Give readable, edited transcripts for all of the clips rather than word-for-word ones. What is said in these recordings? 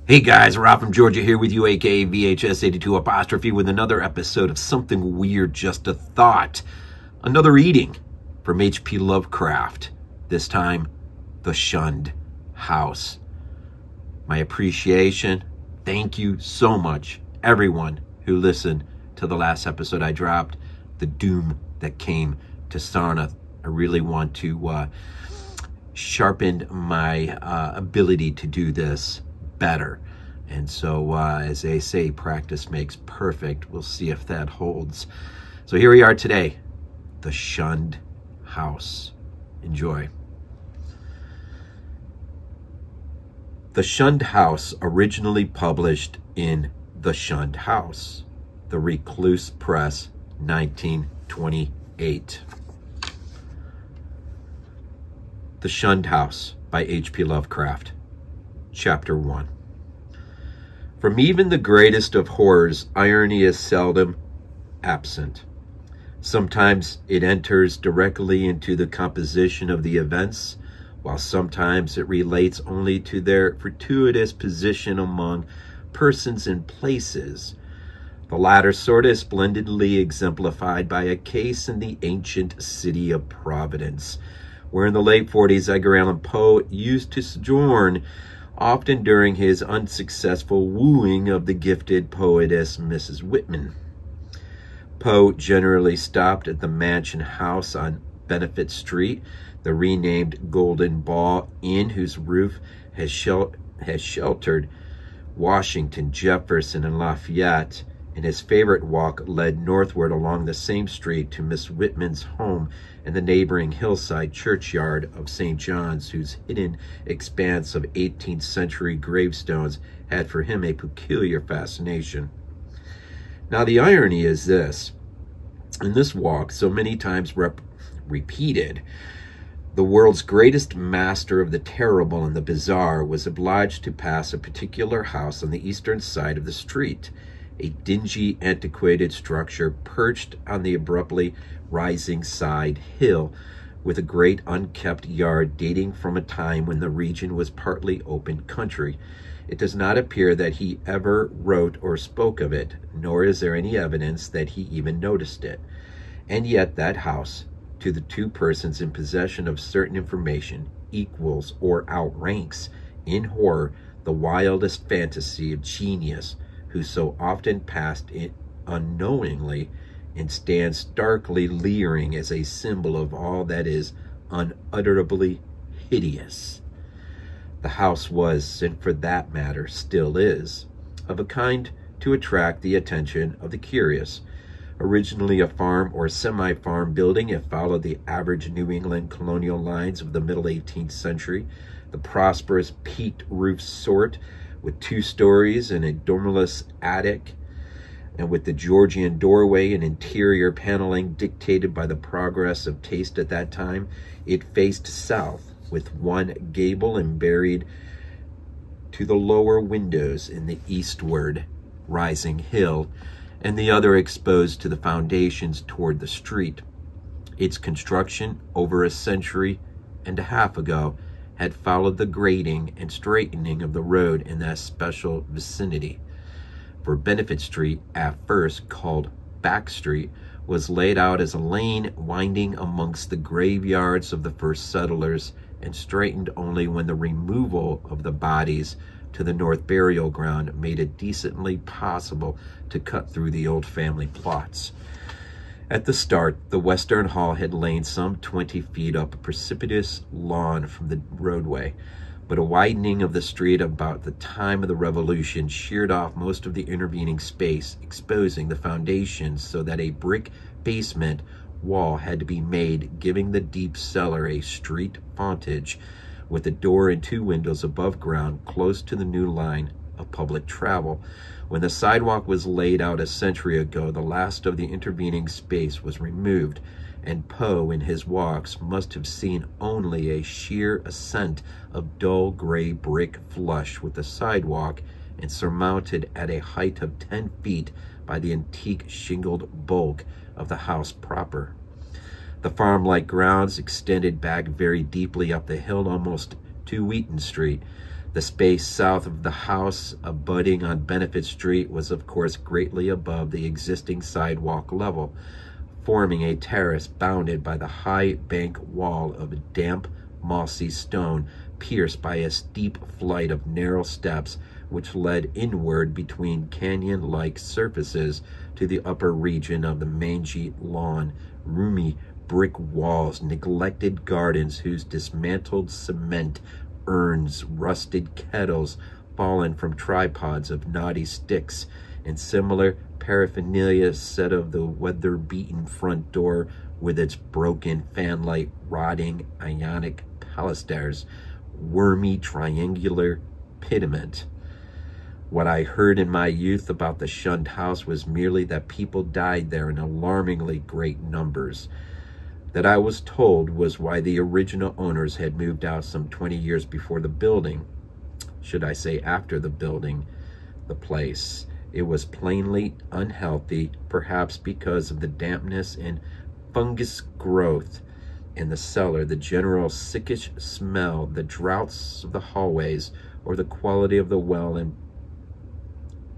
Hey guys, Rob from Georgia here with you, aka VHS82 apostrophe, with another episode of Something Weird, Just a Thought. Another reading from H.P. Lovecraft, this time, The Shunned House. My appreciation, thank you so much, everyone who listened to the last episode I dropped, The Doom That Came to Sarnath. I really want to sharpen my ability to do this better. And so, as they say, practice makes perfect. We'll see if that holds. So here we are today, The Shunned House. Enjoy. The Shunned House, originally published in The Shunned House, The Recluse Press, 1928. The Shunned House by H.P. Lovecraft. Chapter 1. From even the greatest of horrors, irony is seldom absent. Sometimes it enters directly into the composition of the events, while sometimes it relates only to their fortuitous position among persons and places. The latter sort is splendidly exemplified by a case in the ancient city of Providence, where in the late 40s Edgar Allan Poe used to sojourn, often during his unsuccessful wooing of the gifted poetess Mrs. Whitman. Poe generally stopped at the Mansion House on Benefit Street, the renamed Golden Ball Inn, whose roof has sheltered Washington, Jefferson, and Lafayette, and his favorite walk led northward along the same street to Miss Whitman's home and the neighboring hillside churchyard of St. John's, whose hidden expanse of 18th century gravestones had for him a peculiar fascination. Now the irony is this: in this walk, so many times repeated, the world's greatest master of the terrible and the bizarre was obliged to pass a particular house on the eastern side of the street, a dingy, antiquated structure perched on the abruptly rising side hill, with a great unkept yard dating from a time when the region was partly open country. It does not appear that he ever wrote or spoke of it, nor is there any evidence that he even noticed it. And yet that house, to the two persons in possession of certain information, equals or outranks in horror the wildest fantasy of genius, who so often passed it unknowingly, and stands starkly leering as a symbol of all that is unutterably hideous. The house was, and for that matter still is, of a kind to attract the attention of the curious. Originally a farm or semi-farm building, it followed the average New England colonial lines of the middle 18th century, the prosperous peaked roof sort, with 2 stories and a dormerless attic, and with the Georgian doorway and interior paneling dictated by the progress of taste at that time. It faced south, with one gable and buried to the lower windows in the eastward rising hill, and the other exposed to the foundations toward the street. Its construction, over a century and a half ago, had followed the grading and straightening of the road in that special vicinity. For Benefit Street, at first called Back Street, was laid out as a lane winding amongst the graveyards of the first settlers, and straightened only when the removal of the bodies to the north burial ground made it decently possible to cut through the old family plots. At the start, the western hall had lain some 20 feet up a precipitous lawn from the roadway, but a widening of the street about the time of the Revolution sheared off most of the intervening space, exposing the foundations so that a brick basement wall had to be made, giving the deep cellar a street frontage, with a door and 2 windows above ground close to the new line of public travel. When the sidewalk was laid out a century ago, the last of the intervening space was removed, and Poe in his walks must have seen only a sheer ascent of dull gray brick flush with the sidewalk, and surmounted at a height of 10 feet by the antique shingled bulk of the house proper. The farm-like grounds extended back very deeply up the hill almost to Wheaton Street, The space south of the house, abutting on Benefit Street, was of course greatly above the existing sidewalk level, forming a terrace bounded by the high bank wall of damp, mossy stone, pierced by a steep flight of narrow steps which led inward between canyon-like surfaces to the upper region of the mangy lawn, roomy brick walls, neglected gardens whose dismantled cement urns, rusted kettles fallen from tripods of knotty sticks, and similar paraphernalia said of the weather-beaten front door with its broken fanlight, rotting ionic pilasters, wormy triangular pediment. What I heard in my youth about the Shunned house was merely that people died there in alarmingly great numbers. That I was told was why the original owners had moved out some 20 years before the building. Should I say after the building, the place. It was plainly unhealthy, perhaps because of the dampness and fungus growth in the cellar, the general sickish smell, the draughts of the hallways, or the quality of the well and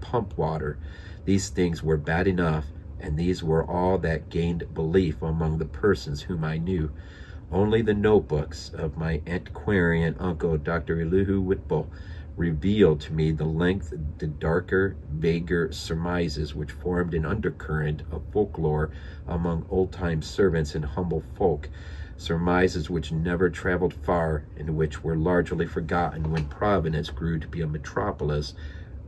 pump water. These things were bad enough, and these were all that gained belief among the persons whom I knew. Only the notebooks of my antiquarian uncle, Dr. Elihu Whitble, revealed to me the length, the darker, vaguer surmises which formed an undercurrent of folklore among old-time servants and humble folk, surmises which never traveled far and which were largely forgotten when Providence grew to be a metropolis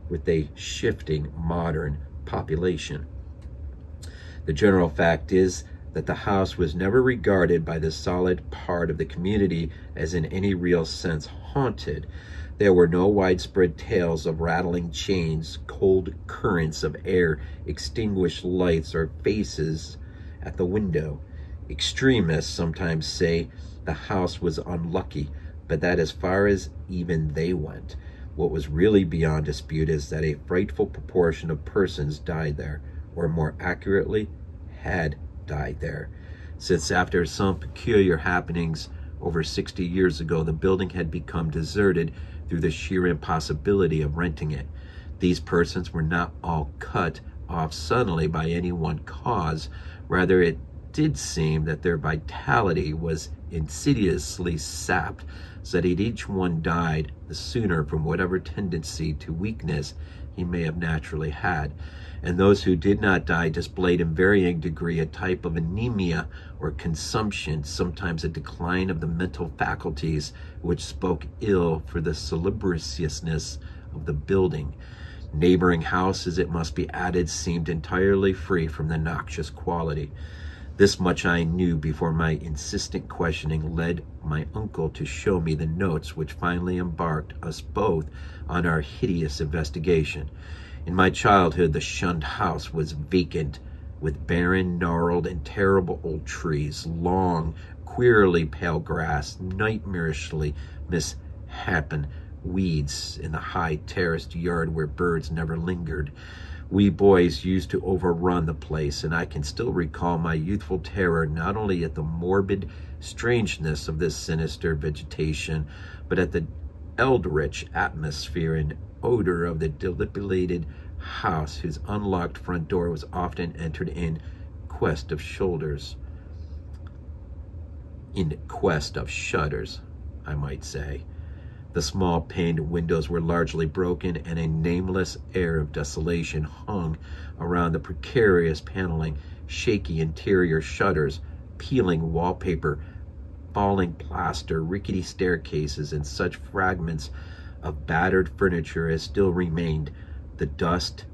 with a shifting modern population. The general fact is that the house was never regarded by the solid part of the community as in any real sense haunted. There were no widespread tales of rattling chains, cold currents of air, extinguished lights, or faces at the window. Extremists sometimes say the house was unlucky, but that as far as even they went. What was really beyond dispute is that a frightful proportion of persons died there, or more accurately, had died there, since after some peculiar happenings over 60 years ago, the building had become deserted through the sheer impossibility of renting it. These persons were not all cut off suddenly by any one cause. Rather, it did seem that their vitality was insidiously sapped, so that each one died the sooner from whatever tendency to weakness he may have naturally had. And those who did not die displayed in varying degree a type of anemia or consumption, sometimes a decline of the mental faculties, which spoke ill for the salubriousness of the building. Neighboring houses, it must be added, seemed entirely free from the noxious quality. This much I knew before my insistent questioning led my uncle to show me the notes which finally embarked us both on our hideous investigation. In my childhood, the Shunned house was vacant, with barren, gnarled, and terrible old trees, long, queerly pale grass, nightmarishly misshapen weeds in the high terraced yard where birds never lingered. We boys used to overrun the place, and I can still recall my youthful terror not only at the morbid strangeness of this sinister vegetation, but at the eldritch atmosphere and odor of the dilapidated house whose unlocked front door was often entered in quest of shudders, I might say. The small paned windows were largely broken, and a nameless air of desolation hung around the precarious paneling, shaky interior shutters, peeling wallpaper, falling plaster, rickety staircases, and such fragments of battered furniture as still remained. The dust,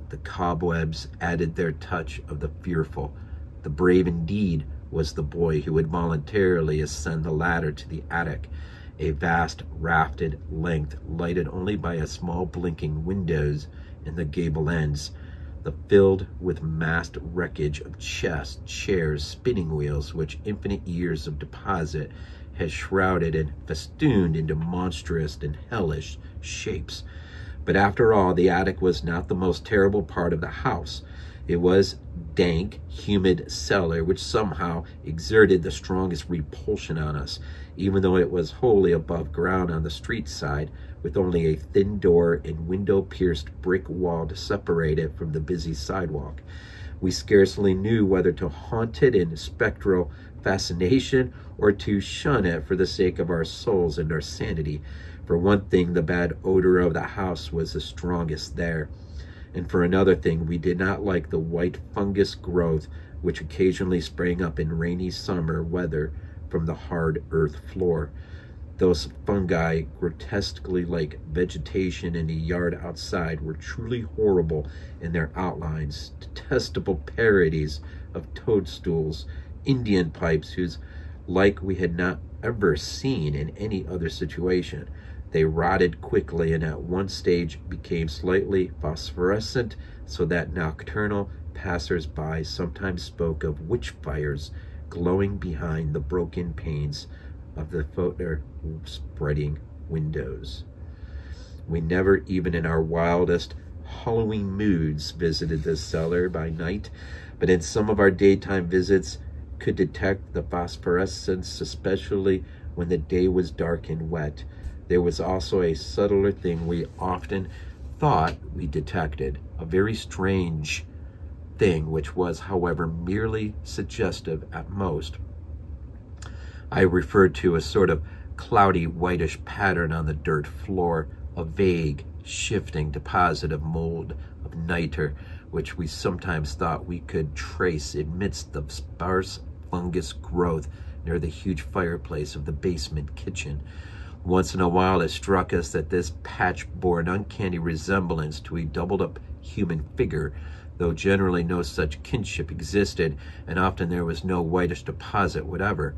the cobwebs added their touch of the fearful. The brave indeed was the boy who would voluntarily ascend the ladder to the attic, a vast rafted length lighted only by a small blinking windows in the gable ends, filled with massed wreckage of chests, chairs, spinning wheels, which infinite years of deposit had shrouded and festooned into monstrous and hellish shapes. But after all, the attic was not the most terrible part of the house. It was dank, humid cellar, which somehow exerted the strongest repulsion on us, even though it was wholly above ground on the street side, with only a thin door and window-pierced brick wall to separate it from the busy sidewalk. We scarcely knew whether to haunt it in spectral fascination or to shun it for the sake of our souls and our sanity. For one thing, the bad odor of the house was the strongest there, and for another thing, we did not like the white fungus growth which occasionally sprang up in rainy summer weather from the hard earth floor. Those fungi, grotesquely like vegetation in a yard outside, were truly horrible in their outlines, detestable parodies of toadstools, Indian pipes whose like we had not ever seen in any other situation. They rotted quickly and at one stage became slightly phosphorescent, so that nocturnal passers-by sometimes spoke of witch fires glowing behind the broken panes of the photo-spreading windows. We never, even in our wildest Halloween moods, visited this cellar by night, but in some of our daytime visits could detect the phosphorescence, especially when the day was dark and wet. There was also a subtler thing we often thought we detected, a very strange thing, which was, however, merely suggestive at most. I referred to a sort of cloudy whitish pattern on the dirt floor, a vague, shifting deposit of mold, of nitre, which we sometimes thought we could trace amidst the sparse fungus growth near the huge fireplace of the basement kitchen. Once in a while it struck us that this patch bore an uncanny resemblance to a doubled-up human figure, though generally no such kinship existed, and often there was no whitish deposit whatever.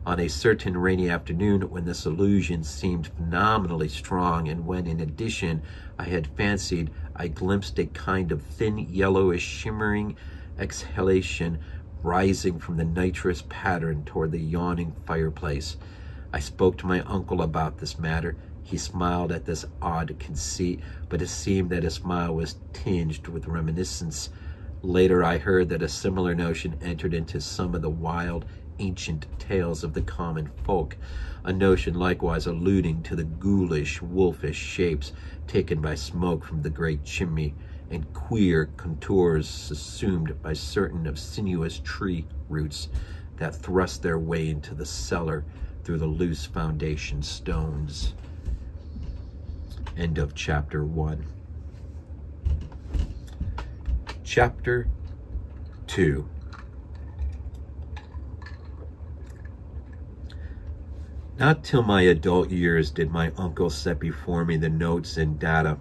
On a certain rainy afternoon, when this illusion seemed phenomenally strong, and when, in addition, I had fancied I glimpsed a kind of thin, yellowish, shimmering exhalation rising from the nitrous pattern toward the yawning fireplace, I spoke to my uncle about this matter. He smiled at this odd conceit, but it seemed that his smile was tinged with reminiscence. Later I heard that a similar notion entered into some of the wild, ancient tales of the common folk, a notion likewise alluding to the ghoulish, wolfish shapes taken by smoke from the great chimney, and queer contours assumed by certain of sinuous tree roots that thrust their way into the cellar through the loose foundation stones. End of chapter 1. Chapter 2. Not till my adult years did my uncle set before me the notes and data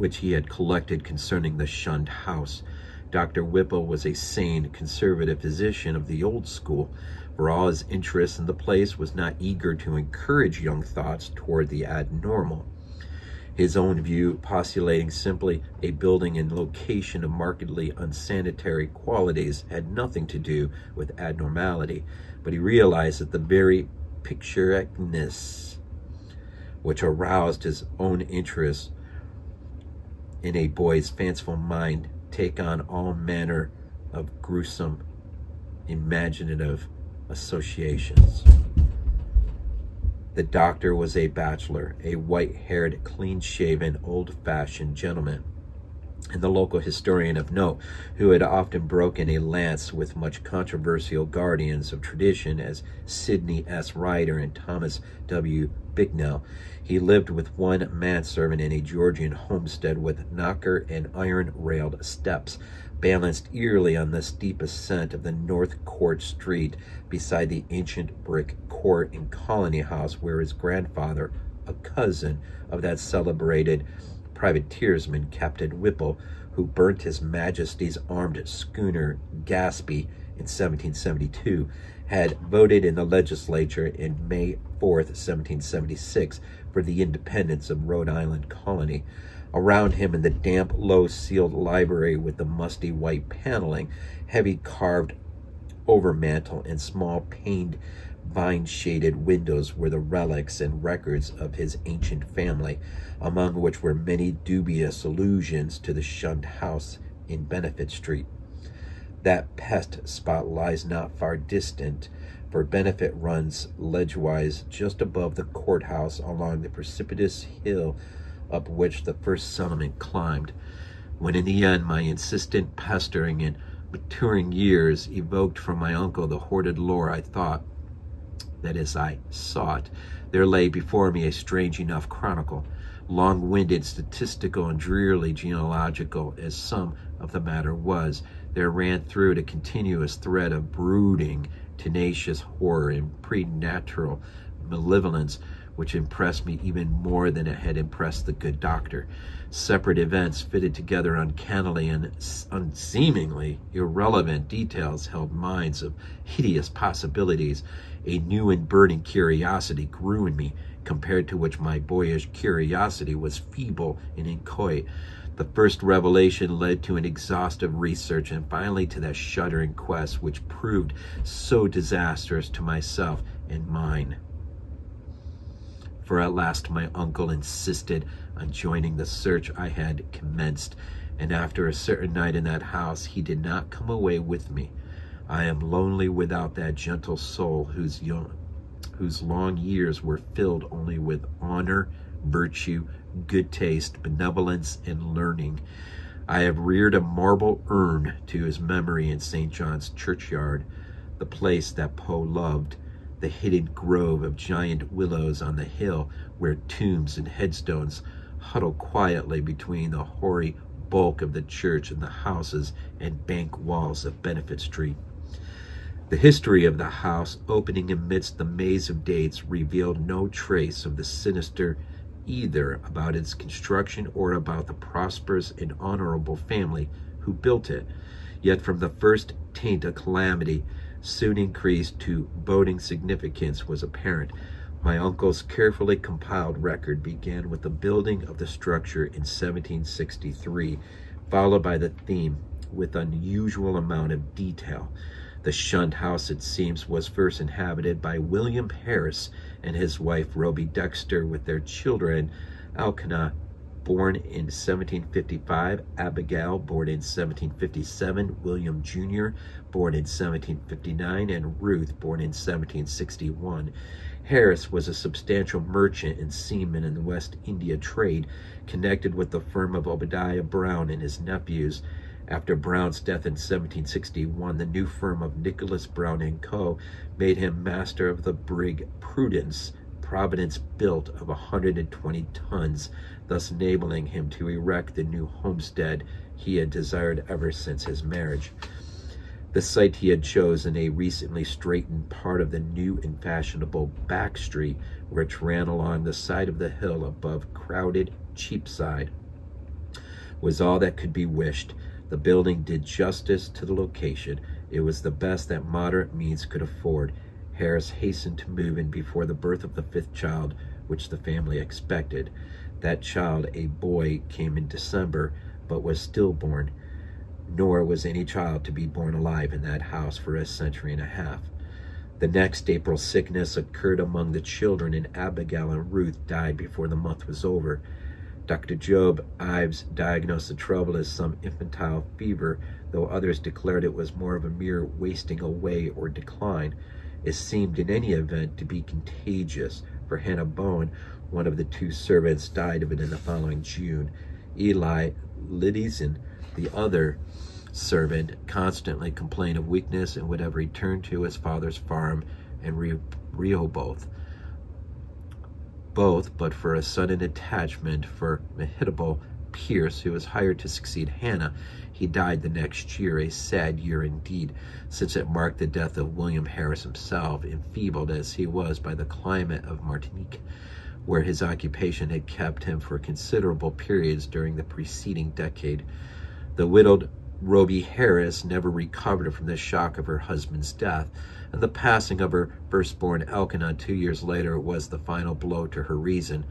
which he had collected concerning the Shunned house. Dr. Whipple was a sane, conservative physician of the old school. For all his interest in the place, was not eager to encourage young thoughts toward the abnormal. His own view, postulating simply a building and location of markedly unsanitary qualities, had nothing to do with abnormality, but he realized that the very picturesqueness which aroused his own interest in a boy's fanciful mind take on all manner of gruesome, imaginative associations. The doctor was a bachelor, a white-haired, clean-shaven, old-fashioned gentleman, and the local historian of note, who had often broken a lance with much controversial guardians of tradition as Sidney S. Ryder and Thomas W. Bicknell. He lived with one manservant in a Georgian homestead with knocker and iron-railed steps, balanced eerily on the steep ascent of the North Court Street beside the ancient brick court and colony house where his grandfather, a cousin of that celebrated privateersman, Captain Whipple, who burnt His Majesty's armed schooner Gaspee in 1772, had voted in the legislature in May 4th, 1776, for the independence of Rhode Island colony. Around him in the damp, low-ceiled library with the musty white paneling, heavy carved overmantel, and small paned, vine-shaded windows were the relics and records of his ancient family, among which were many dubious allusions to the Shunned house in Benefit Street. That pest spot lies not far distant for benefit runs ledgewise just above the courthouse along the precipitous hill up which the first settlement climbed. When in the end my insistent pestering and maturing years evoked from my uncle the hoarded lore, I thought that as I sought, there lay before me a strange enough chronicle, long-winded, statistical, and drearily genealogical as some of the matter was. There ran through it a continuous thread of brooding, tenacious horror and preternatural malevolence, which impressed me even more than it had impressed the good doctor. Separate events fitted together uncannily, and unseemingly irrelevant details held minds of hideous possibilities. A new and burning curiosity grew in me, compared to which my boyish curiosity was feeble and inchoate. The first revelation led to an exhaustive research, and finally to that shuddering quest which proved so disastrous to myself and mine. For at last my uncle insisted on joining the search I had commenced, and after a certain night in that house he did not come away with me. I am lonely without that gentle soul whose long years were filled only with honor, virtue, good taste, benevolence, and learning. I have reared a marble urn to his memory in St. John's Churchyard, the place that Poe loved, the hidden grove of giant willows on the hill where tombs and headstones huddle quietly between the hoary bulk of the church and the houses and bank walls of Benefit Street. The history of the house, opening amidst the maze of dates, revealed no trace of the sinister either about its construction or about the prosperous and honorable family who built it. Yet from the first taint of calamity soon increased to boding significance was apparent. My uncle's carefully compiled record began with the building of the structure in 1763, followed by the theme with unusual amount of detail. The Shunned house, it seems, was first inhabited by William Harris and his wife Roby Dexter, with their children Elkanah, born in 1755, Abigail, born in 1757, William Jr., born in 1759, and Ruth, born in 1761. Harris was a substantial merchant and seaman in the West India trade, connected with the firm of Obadiah Brown and his nephews. After Brown's death in 1761, the new firm of Nicholas Brown & Co. made him master of the brig Providence built of 120 tons, thus enabling him to erect the new homestead he had desired ever since his marriage. The site he had chosen, a recently straightened part of the new and fashionable back street, which ran along the side of the hill above crowded Cheapside, was all that could be wished. The building did justice to the location. It was the best that moderate means could afford. Harris hastened to move in before the birth of the fifth child, which the family expected. That child, a boy, came in December, but was stillborn. Nor was any child to be born alive in that house for a century and a half. The next April sickness occurred among the children, and Abigail and Ruth died before the month was over. Dr. Job Ives diagnosed the trouble as some infantile fever, though others declared it was more of a mere wasting away or decline. It seemed in any event to be contagious, for Hannah Bowen, one of the two servants, died of it in the following June. Eli Liddyson, the other servant, constantly complained of weakness and would have returned to his father's farm in Rehoboth. Both, but for a sudden attachment for Mehitable Pierce, who was hired to succeed Hannah. He died the next year, a sad year indeed, since it marked the death of William Harris himself, enfeebled as he was by the climate of Martinique, where his occupation had kept him for considerable periods during the preceding decade. The widowed Roby Harris never recovered from the shock of her husband's death, and the passing of her firstborn Elkanah 2 years later was the final blow to her reason.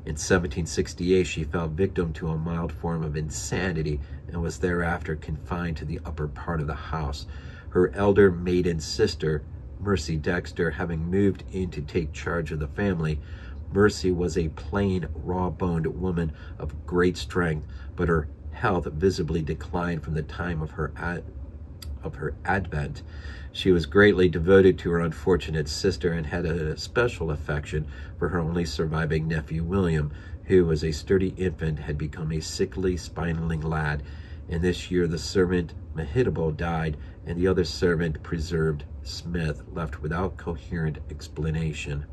In 1768, she fell victim to a mild form of insanity and was thereafter confined to the upper part of the house. Her elder maiden sister, Mercy Dexter, having moved in to take charge of the family. Mercy was a plain, raw-boned woman of great strength, but her health visibly declined from the time of her of her advent. She was greatly devoted to her unfortunate sister and had a special affection for her only surviving nephew, William, who, as a sturdy infant, had become a sickly, spinaling lad. And this year the servant, Mehitable, died, and the other servant, Preserved Smith, left without coherent explanation,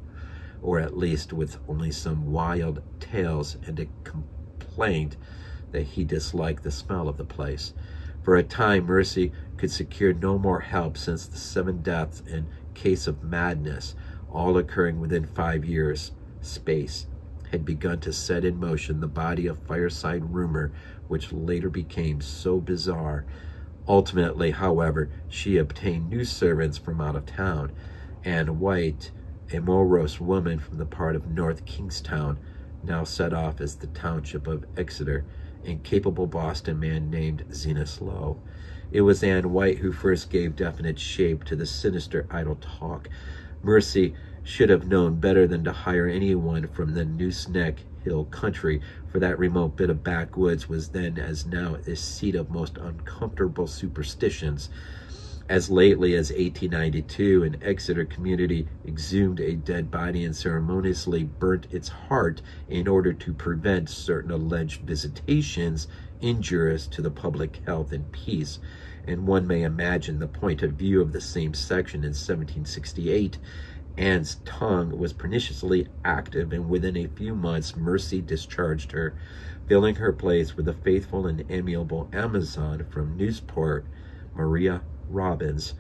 or at least with only some wild tales and a complaint that he disliked the smell of the place. For a time, Mercy could secure no more help, since the 7 deaths in case of madness, all occurring within 5 years' space, had begun to set in motion the body of fireside rumor, which later became so bizarre. Ultimately, however, she obtained new servants from out of town. Anne White, a morose woman from the part of North Kingstown, now set off as the township of Exeter, and capable Boston man named Zenas Lowe. It was Anne White who first gave definite shape to the sinister idle talk. Mercy should have known better than to hire anyone from the Nooseneck Hill country, for that remote bit of backwoods was then as now a seat of most uncomfortable superstitions. As lately as 1892, an Exeter community exhumed a dead body and ceremoniously burnt its heart in order to prevent certain alleged visitations injurious to the public health and peace. And one may imagine the point of view of the same section in 1768. Anne's tongue was perniciously active, and within a few months Mercy discharged her, filling her place with the faithful and amiable Amazon from Newsport, Maria Robbins.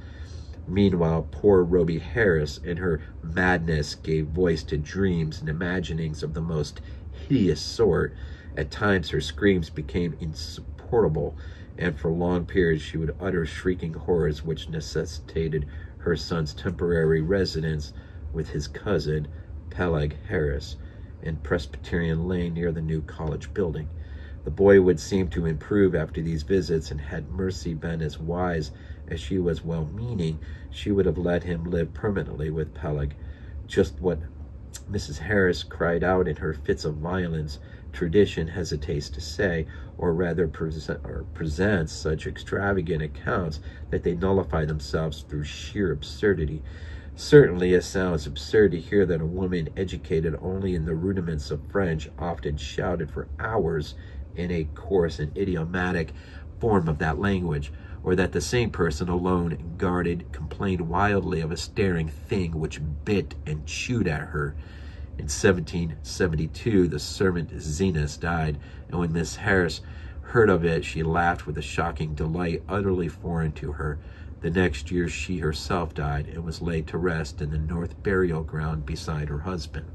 Meanwhile, poor Roby Harris, in her madness, gave voice to dreams and imaginings of the most hideous sort. At times her screams became insupportable, and for long periods she would utter shrieking horrors which necessitated her son's temporary residence with his cousin, Peleg Harris, in Presbyterian Lane near the new college building. The boy would seem to improve after these visits, and had Mercy been as wise as she was well-meaning, she would have let him live permanently with Peleg. Just what Mrs. Harris cried out in her fits of violence, tradition hesitates to say, or rather presents such extravagant accounts that they nullify themselves through sheer absurdity. Certainly it sounds absurd to hear that a woman educated only in the rudiments of French often shouted for hours in a coarse and idiomatic form of that language, or that the same person alone guarded complained wildly of a staring thing which bit and chewed at her. In 1772, the servant Zenas died, and when Miss Harris heard of it, she laughed with a shocking delight utterly foreign to her. The next year she herself died, and was laid to rest in the North Burial Ground beside her husband.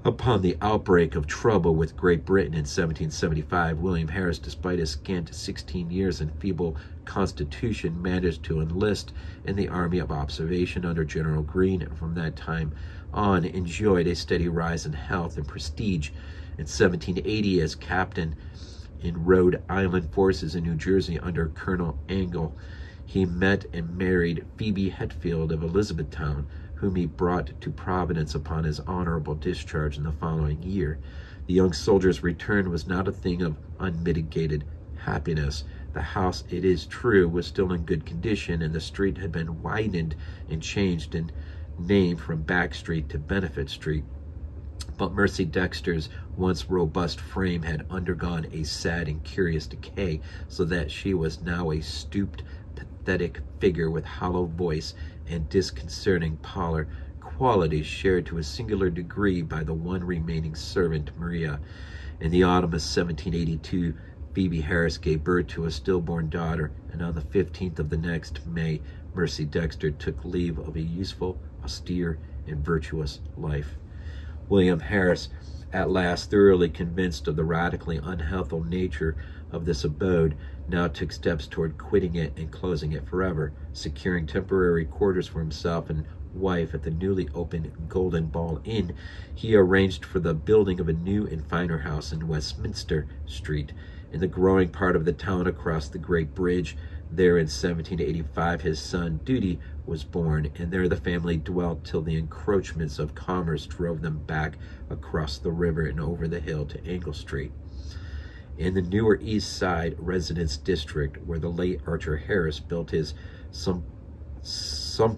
Upon the outbreak of trouble with Great Britain in 1775, William Harris, despite his scant 16 years and feeble constitution, managed to enlist in the Army of Observation under General Greene, and from that time on enjoyed a steady rise in health and prestige. In 1780, as captain in Rhode Island forces in New Jersey under Colonel Angle, he met and married Phoebe Hetfield of Elizabethtown, whom he brought to Providence upon his honorable discharge in the following year. The young soldier's return was not a thing of unmitigated happiness. The house, it is true, was still in good condition, and the street had been widened and changed in name from Back Street to Benefit Street. But Mercy Dexter's once robust frame had undergone a sad and curious decay, so that she was now a stooped, pathetic figure with hollow voice and disconcerting pallor, qualities shared to a singular degree by the one remaining servant, Maria. In the autumn of 1782, Phoebe Harris gave birth to a stillborn daughter, and on the 15th of the next May, Mercy Dexter took leave of a useful, austere, and virtuous life. William Harris, at last thoroughly convinced of the radically unhealthful nature of this abode, now took steps toward quitting it and closing it forever. Securing temporary quarters for himself and wife at the newly opened Golden Ball Inn, he arranged for the building of a new and finer house in Westminster Street, in the growing part of the town across the Great Bridge. There in 1785 his son Duty was born, and there the family dwelt till the encroachments of commerce drove them back across the river and over the hill to Angle Street. in the newer East Side residence district where the late Archer Harris built his sumptuous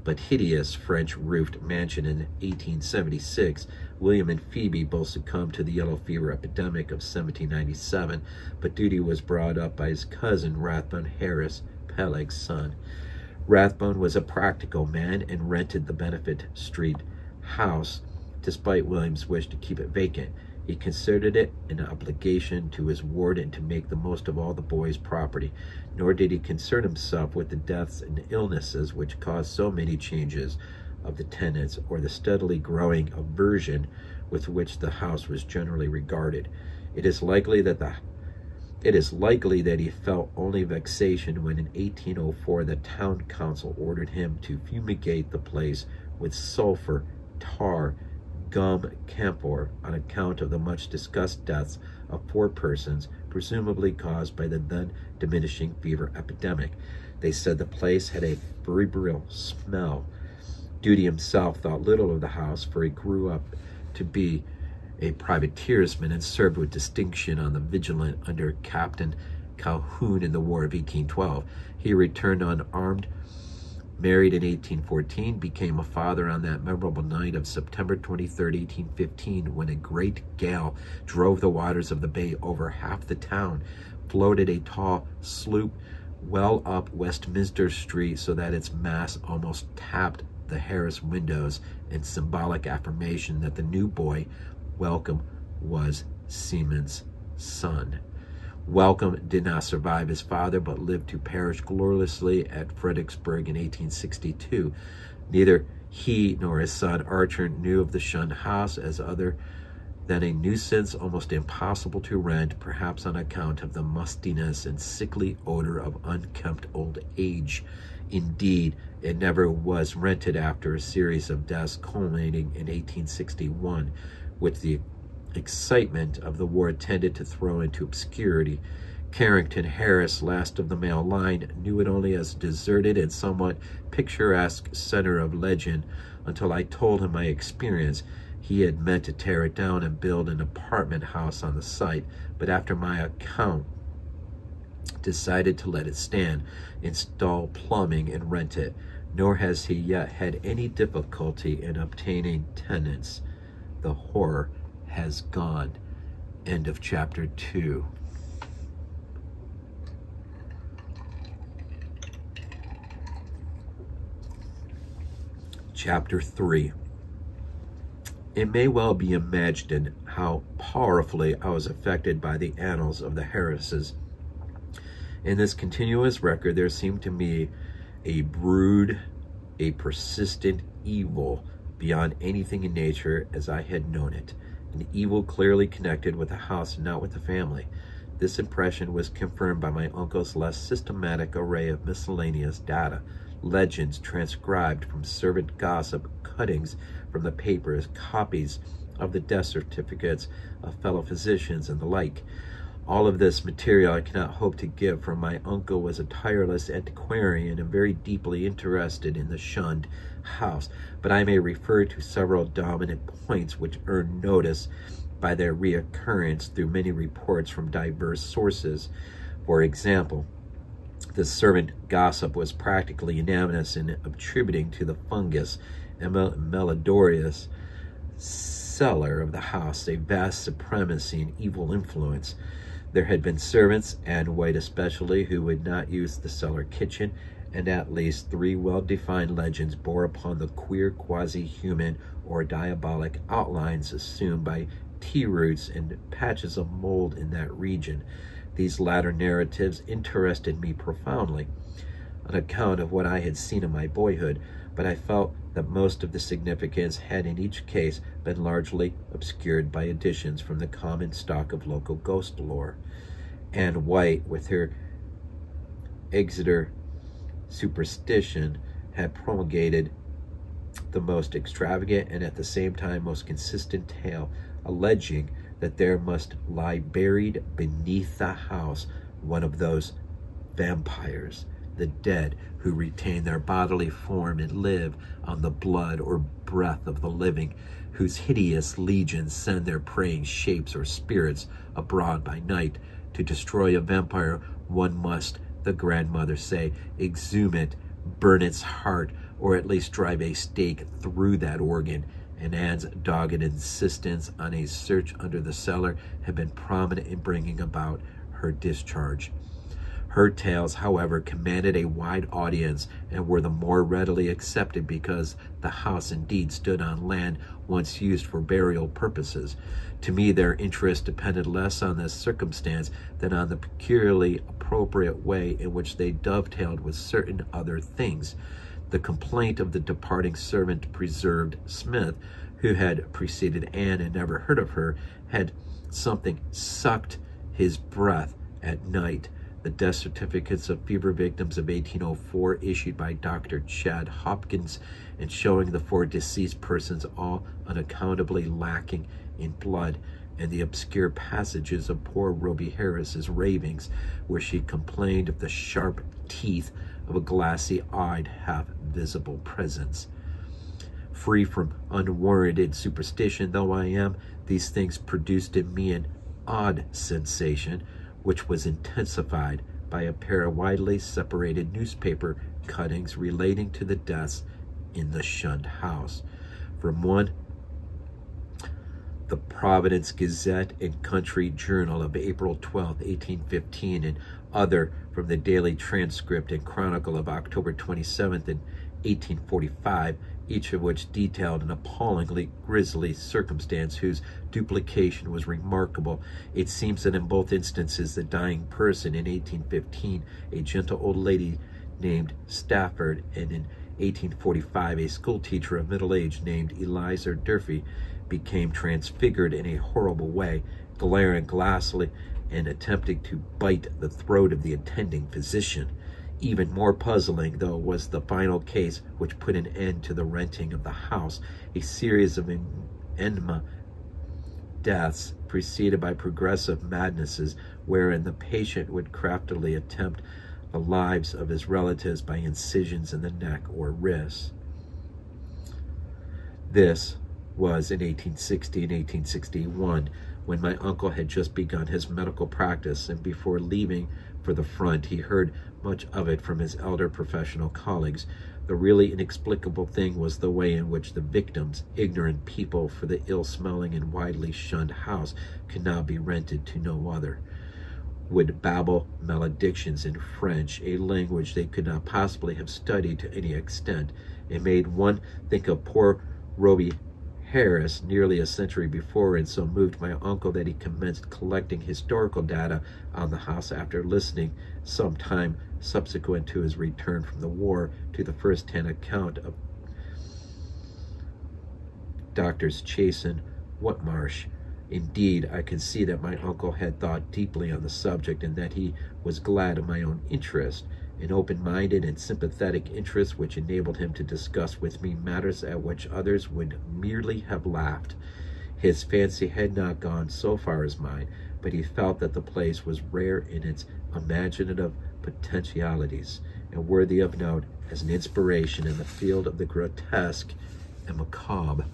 but hideous French-roofed mansion in 1876, William and Phoebe both succumbed to the yellow fever epidemic of 1797, but Duty was brought up by his cousin Rathbone Harris, Peleg's son. Rathbone was a practical man and rented the Benefit Street house, despite William's wish to keep it vacant. He considered it an obligation to his warden to make the most of all the boy's property, nor did he concern himself with the deaths and illnesses which caused so many changes of the tenants, or the steadily growing aversion with which the house was generally regarded. It is likely that he felt only vexation when in 1804 the town council ordered him to fumigate the place with sulfur, tar, gum, camphor on account of the much discussed deaths of 4 persons, presumably caused by the then diminishing fever epidemic. They said the place had a febrile smell. Duty himself thought little of the house, for he grew up to be a privateersman and served with distinction on the Vigilant under Captain Calhoun in the War of 1812. He returned unarmed, married in 1814, became a father on that memorable night of September 23, 1815, when a great gale drove the waters of the bay over half the town, floated a tall sloop well up Westminster Street so that its mass almost tapped the Harris windows, in symbolic affirmation that the new boy, Welcome, was Seaman's son. Welcome did not survive his father, but lived to perish gloriously at Fredericksburg in 1862. Neither he nor his son Archer knew of the Shunned house as other than a nuisance almost impossible to rent, perhaps on account of the mustiness and sickly odor of unkempt old age. Indeed, it never was rented after a series of deaths culminating in 1861, which the excitement of the war tended to throw into obscurity. Carrington Harris, last of the male line, knew it only as a deserted and somewhat picturesque center of legend until I told him my experience. He had meant to tear it down and build an apartment house on the site, but after my account, decided to let it stand, install plumbing, and rent it. Nor has he yet had any difficulty in obtaining tenants. The horror has gone. End of chapter 2. Chapter 3. It may well be imagined how powerfully I was affected by the annals of the Harrises. In this continuous record, there seemed to me a brood, a persistent evil beyond anything in nature as I had known it, an evil clearly connected with the house and not with the family. This impression was confirmed by my uncle's less systematic array of miscellaneous data, legends transcribed from servant gossip, cuttings from the papers, copies of the death certificates of fellow physicians, and the like. All of this material I cannot hope to give, for my uncle was a tireless antiquarian and very deeply interested in the Shunned house, but I may refer to several dominant points which earn notice by their reoccurrence through many reports from diverse sources. For example, the servant gossip was practically unanimous in attributing to the fungus and malodorous cellar of the house a vast supremacy and evil influence. There had been servants, and white especially, who would not use the cellar kitchen, and at least 3 well-defined legends bore upon the queer quasi-human or diabolic outlines assumed by tea roots and patches of mold in that region. These latter narratives interested me profoundly on account of what I had seen in my boyhood, but I felt that most of the significance had in each case been largely obscured by additions from the common stock of local ghost lore. Anne White, with her Exeter superstition, had promulgated the most extravagant and at the same time most consistent tale, alleging that there must lie buried beneath the house one of those vampires the dead who retain their bodily form and live on the blood or breath of the living, whose hideous legions send their preying shapes or spirits abroad by night. To destroy a vampire, one must, the grandmother say, exhume it, burn its heart, or at least drive a stake through that organ. And Anne's dogged insistence on a search under the cellar had been prominent in bringing about her discharge. Her tales, however, commanded a wide audience and were the more readily accepted because the house indeed stood on land once used for burial purposes. To me, their interest depended less on this circumstance than on the peculiarly appropriate way in which they dovetailed with certain other things. The complaint of the departing servant preserved Smith, who had preceded Anne and never heard of her, had something sucked his breath at night. The death certificates of fever victims of 1804 issued by Dr. Chad Hopkins and showing the 4 deceased persons all unaccountably lacking in blood, and the obscure passages of poor Roby Harris's ravings, where she complained of the sharp teeth of a glassy-eyed, half-visible presence. Free from unwarranted superstition though I am, these things produced in me an odd sensation, which was intensified by a pair of widely separated newspaper cuttings relating to the deaths in the Shunned house. From one, the Providence Gazette and Country Journal of April 12, 1815, and other from the Daily Transcript and Chronicle of October 27th in 1845, each of which detailed an appallingly grisly circumstance whose duplication was remarkable. It seems that in both instances the dying person, in 1815 a gentle old lady named Stafford, and in 1845 a schoolteacher of middle age named Eliza Durfee, became transfigured in a horrible way, glaring glassily and attempting to bite the throat of the attending physician. Even more puzzling, though, was the final case which put an end to the renting of the house, a series of enema deaths preceded by progressive madnesses, wherein the patient would craftily attempt the lives of his relatives by incisions in the neck or wrists. This was in 1860 and 1861, when my uncle had just begun his medical practice, and before leaving for the front he heard much of it from his elder professional colleagues. The really inexplicable thing was the way in which the victims, ignorant people for the ill-smelling and widely shunned house, could now be rented to no other, would babble maledictions in French, a language they could not possibly have studied to any extent. It made one think of poor Roby Harris nearly a century before, and so moved my uncle that he commenced collecting historical data on the house after listening some time subsequent to his return from the war to the first-hand account of Doctors Chase and Whitmarsh. Indeed, I could see that my uncle had thought deeply on the subject, and that he was glad of my own interest, an open-minded and sympathetic interest which enabled him to discuss with me matters at which others would merely have laughed. His fancy had not gone so far as mine, but he felt that the place was rare in its imaginative potentialities, and worthy of note as an inspiration in the field of the grotesque and macabre.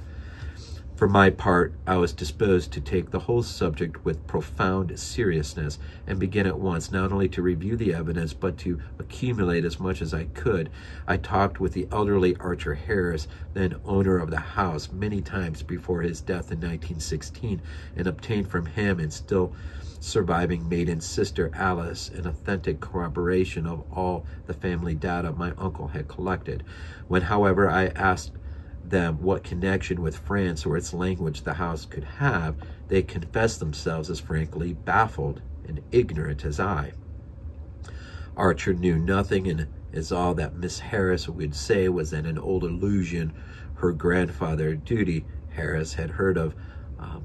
For my part, I was disposed to take the whole subject with profound seriousness, and begin at once not only to review the evidence, but to accumulate as much as I could. I talked with the elderly Archer Harris, then owner of the house, many times before his death in 1916, and obtained from him and still surviving maiden sister Alice an authentic corroboration of all the family data my uncle had collected. When, however, I asked them what connection with France or its language the house could have, they confessed themselves as frankly baffled and ignorant as I. Archer knew nothing, and as all that Miss Harris would say was that an old illusion her grandfather, Duty Harris, had heard of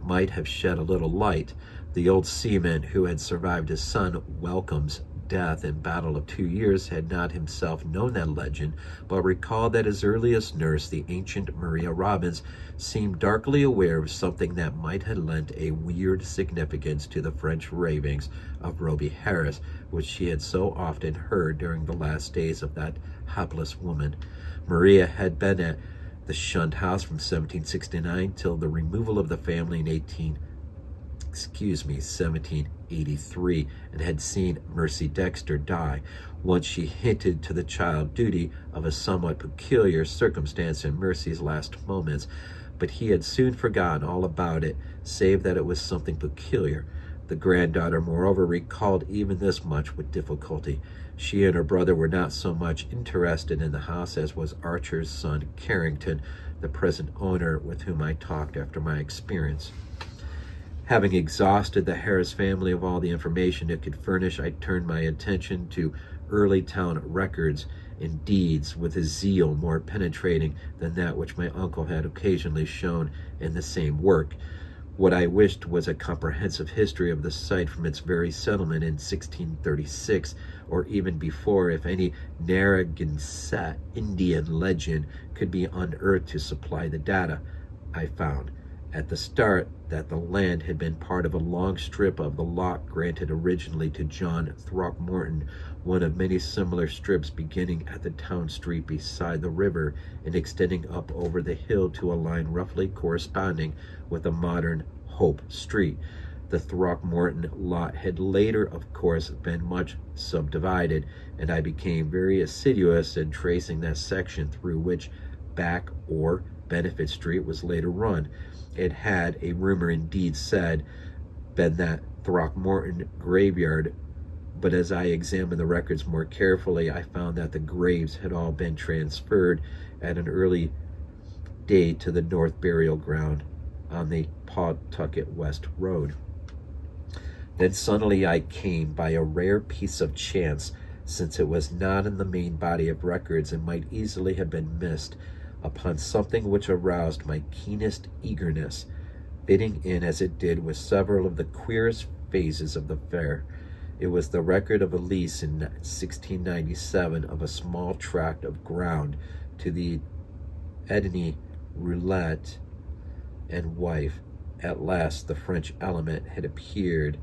might have shed a little light. The old seaman who had survived his son Welcome's death and battle of 2 years, had not himself known that legend, but recalled that his earliest nurse, the ancient Maria Robbins, seemed darkly aware of something that might have lent a weird significance to the French ravings of Roby Harris, which she had so often heard during the last days of that hapless woman. Maria had been at the Shunned house from 1769 till the removal of the family in 1783, and had seen Mercy Dexter die. Once she hinted to the child duty of a somewhat peculiar circumstance in Mercy's last moments, but he had soon forgotten all about it, save that it was something peculiar. The granddaughter, moreover, recalled even this much with difficulty. She and her brother were not so much interested in the house as was Archer's son, Carrington, the present owner, with whom I talked after my experience. Having exhausted the Harris family of all the information it could furnish, I turned my attention to early town records and deeds with a zeal more penetrating than that which my uncle had occasionally shown in the same work. What I wished was a comprehensive history of the site from its very settlement in 1636, or even before, if any Narragansett Indian legend could be unearthed to supply the data. I found at the start that the land had been part of a long strip of the lot granted originally to John Throckmorton, one of many similar strips beginning at the town street beside the river and extending up over the hill to a line roughly corresponding with the modern Hope Street. The Throckmorton lot had later, of course, been much subdivided, and I became very assiduous in tracing that section through which Back or Benefit Street was later run. It had, a rumor indeed said, been that Throckmorton graveyard, but as I examined the records more carefully, I found that the graves had all been transferred at an early date to the North Burial Ground on the Pawtucket West Road. Then suddenly I came, by a rare piece of chance, since it was not in the main body of records and might easily have been missed, upon something which aroused my keenest eagerness, fitting in as it did with several of the queerest phases of the fair. It was the record of a lease in 1697 of a small tract of ground to the Edney Roulette and wife. At last the French element had appeared,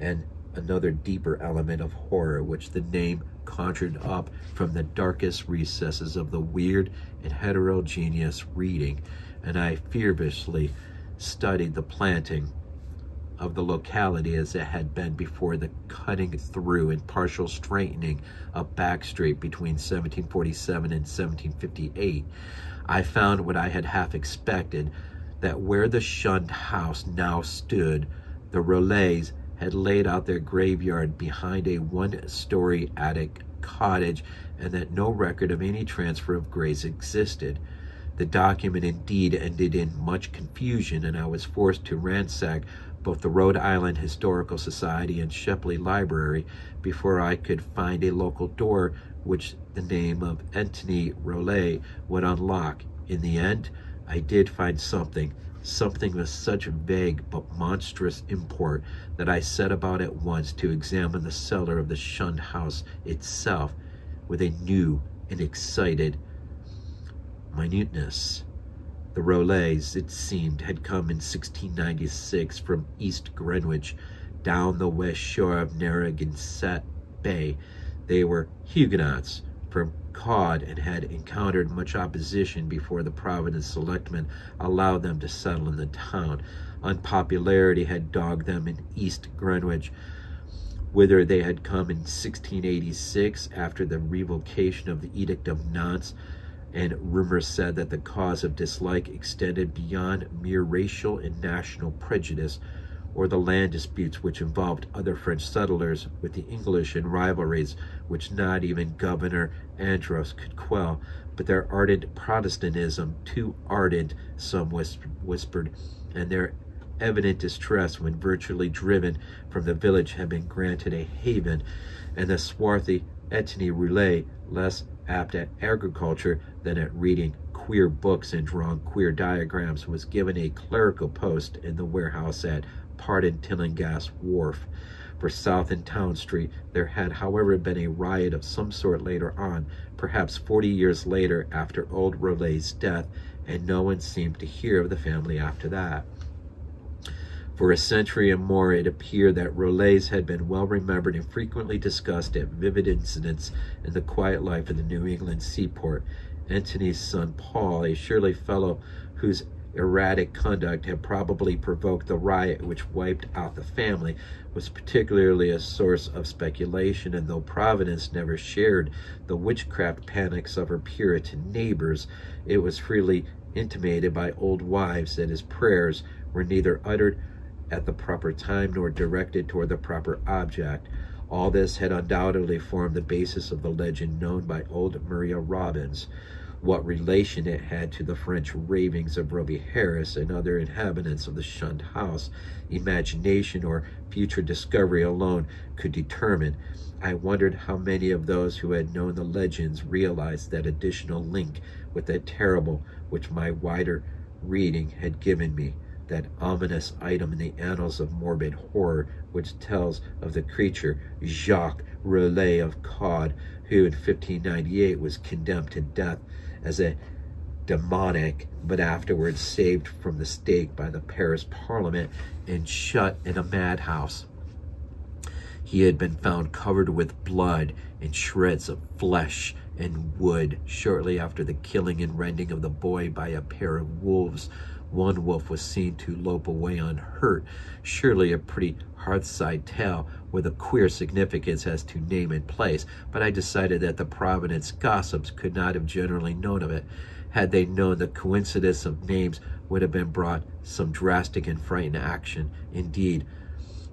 and another deeper element of horror which the name conjured up from the darkest recesses of the weird and heterogeneous reading, and I feverishly studied the planting of the locality as it had been before the cutting through and partial straightening of Back Street between 1747 and 1758. I found what I had half expected, that where the Shunned house now stood, the Roulets had laid out their graveyard behind a one-story attic cottage, and that no record of any transfer of graves existed. The document indeed ended in much confusion, and I was forced to ransack both the Rhode Island Historical Society and Shepley Library before I could find a local door which the name of Antony Roulet would unlock. In the end, I did find something with such vague but monstrous import that I set about at once to examine the cellar of the Shunned house itself with a new and excited minuteness. The Roulets, it seemed, had come in 1696 from East Greenwich, down the west shore of Narragansett Bay. They were Huguenots from Cod and had encountered much opposition before the Providence selectmen allowed them to settle in the town. Unpopularity had dogged them in East Greenwich, whither they had come in 1686 after the revocation of the Edict of Nantes, and rumor said that the cause of dislike extended beyond mere racial and national prejudice, or the land disputes which involved other French settlers with the English and rivalries which not even Governor Andros could quell, but their ardent Protestantism, too ardent, some whispered, and their evident distress when virtually driven from the village had been granted a haven, and the swarthy Antony Roulet, less apt at agriculture than at reading queer books and drawing queer diagrams, was given a clerical post in the warehouse at Pardon Tillinghast Wharf. for South and Town Street. There had, however, been a riot of some sort later on, perhaps 40 years later after old Rollet's death, and no one seemed to hear of the family after that. For a century and more, it appeared that Rollet's had been well remembered and frequently discussed at vivid incidents in the quiet life of the New England seaport. Antony's son Paul, a surly fellow whose erratic conduct had probably provoked the riot which wiped out the family, was particularly a source of speculation, and though Providence never shared the witchcraft panics of her Puritan neighbors, it was freely intimated by old wives that his prayers were neither uttered at the proper time nor directed toward the proper object. All this had undoubtedly formed the basis of the legend known by old Maria Robbins. What relation it had to the French ravings of Roby Harris and other inhabitants of the Shunned house, imagination or future discovery alone could determine. I wondered how many of those who had known the legends realized that additional link with that terrible which my wider reading had given me, that ominous item in the annals of morbid horror which tells of the creature Jacques Roulet of Caude, who in 1598 was condemned to death as a demonic, but afterwards saved from the stake by the Paris Parliament and shut in a madhouse. He had been found covered with blood and shreds of flesh and wood shortly after the killing and rending of the boy by a pair of wolves. One wolf was seen to lope away unhurt, surely a pretty hearthside tale with a queer significance as to name and place, but I decided that the Providence gossips could not have generally known of it. Had they known, the coincidence of names would have been brought some drastic and frightened action. Indeed,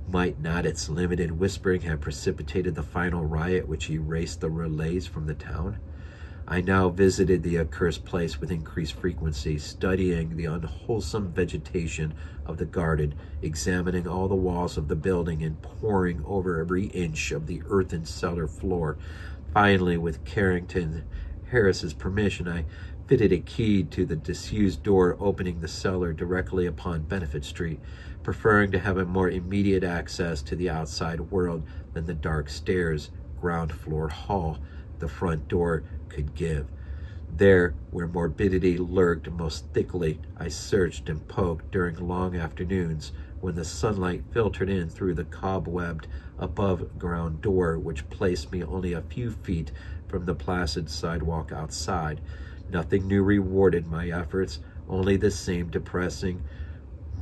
might not its limited whispering have precipitated the final riot which erased the Rollets from the town? I now visited the accursed place with increased frequency, studying the unwholesome vegetation of the garden, examining all the walls of the building, and poring over every inch of the earthen cellar floor. Finally, with Carrington Harris's permission, I fitted a key to the disused door opening the cellar directly upon Benefit Street, preferring to have a more immediate access to the outside world than the dark stairs, ground floor hall the front door could give. There, where morbidity lurked most thickly, I searched and poked during long afternoons when the sunlight filtered in through the cobwebbed above-ground door which placed me only a few feet from the placid sidewalk outside. Nothing new rewarded my efforts, only the same depressing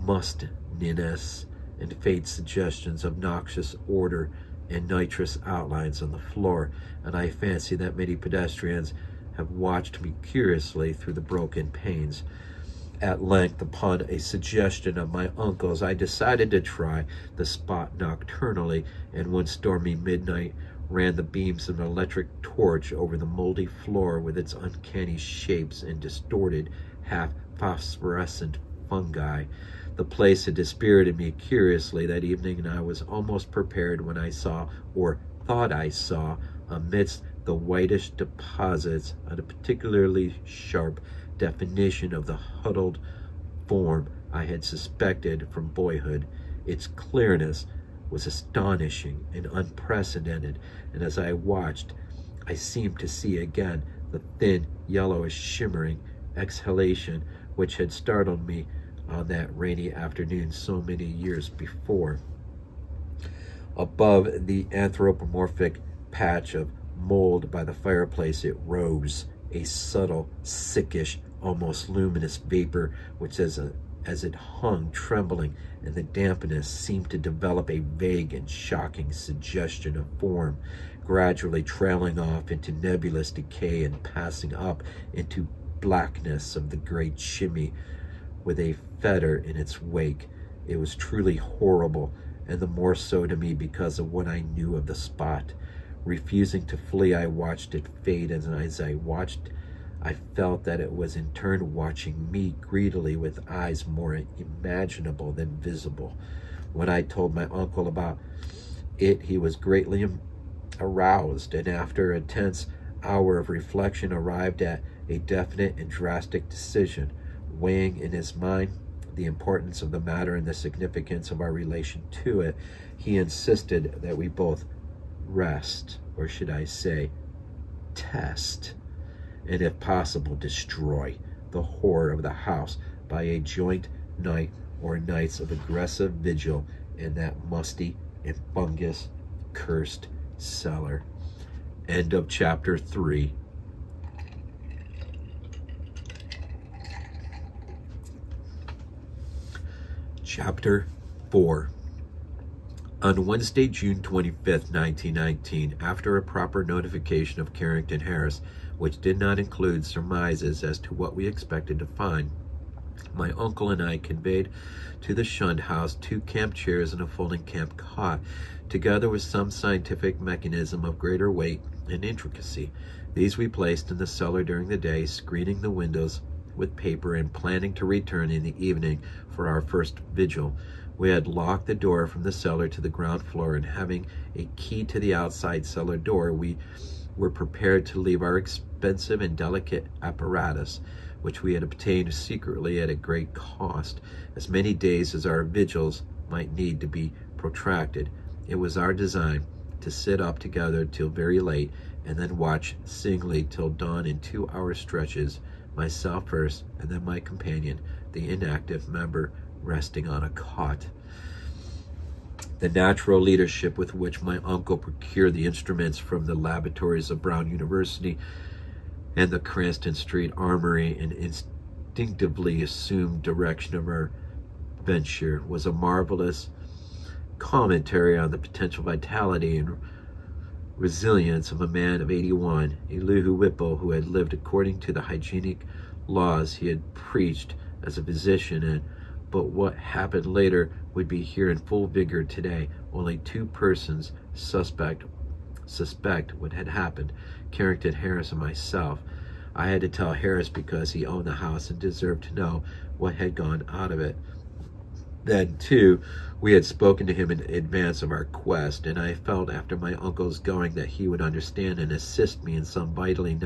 mustiness and faint suggestions of noxious odor and nitrous outlines on the floor, and I fancy that many pedestrians have watched me curiously through the broken panes. At length, upon a suggestion of my uncle's, I decided to try the spot nocturnally, and one stormy midnight ran the beams of an electric torch over the moldy floor with its uncanny shapes and distorted, half-phosphorescent fungi. The place had dispirited me curiously that evening, and I was almost prepared when I saw, or thought I saw, amidst the whitish deposits, a particularly sharp definition of the huddled form I had suspected from boyhood. Its clearness was astonishing and unprecedented, and as I watched, I seemed to see again the thin, yellowish, shimmering exhalation which had startled me on that rainy afternoon so many years before. Above the anthropomorphic patch of mold by the fireplace it rose, a subtle, sickish, almost luminous vapor which, as it hung trembling in the dampness, seemed to develop a vague and shocking suggestion of form, gradually trailing off into nebulous decay and passing up into blackness of the great chimney with a fetor in its wake. It was truly horrible, and the more so to me because of what I knew of the spot. Refusing to flee, I watched it fade, and as I watched, I felt that it was in turn watching me greedily with eyes more imaginable than visible. When I told my uncle about it, he was greatly aroused, and after a tense hour of reflection arrived at a definite and drastic decision, weighing in his mind the importance of the matter and the significance of our relation to it, he insisted that we both rest, or should I say, test, and if possible, destroy the horror of the house by a joint night or nights of aggressive vigil in that musty and fungus cursed cellar. End of chapter 3. Chapter 4. On Wednesday, June 25th, 1919, after a proper notification of Carrington Harris, which did not include surmises as to what we expected to find, my uncle and I conveyed to the Shunned house 2 camp chairs and a folding camp cot, together with some scientific mechanism of greater weight and intricacy. These we placed in the cellar during the day, screening the windows with paper and planning to return in the evening for our first vigil. We had locked the door from the cellar to the ground floor, and having a key to the outside cellar door, we were prepared to leave our expensive and delicate apparatus, which we had obtained secretly at a great cost, as many days as our vigils might need to be protracted. It was our design to sit up together till very late, and then watch singly till dawn in 2-hour stretches, myself first, and then my companion, the inactive member, resting on a cot. The natural leadership with which my uncle procured the instruments from the laboratories of Brown University and the Cranston Street Armory and instinctively assumed direction of our venture was a marvelous commentary on the potential vitality and resilience of a man of 81, Elihu Whipple, who had lived according to the hygienic laws he had preached as a physician, and but what happened later would be here in full vigor today. Only 2 persons suspect what had happened, Carrington Harris and myself. I had to tell Harris because he owned the house and deserved to know what had gone out of it. Then, too, we had spoken to him in advance of our quest, and I felt after my uncle's going that he would understand and assist me in some vitally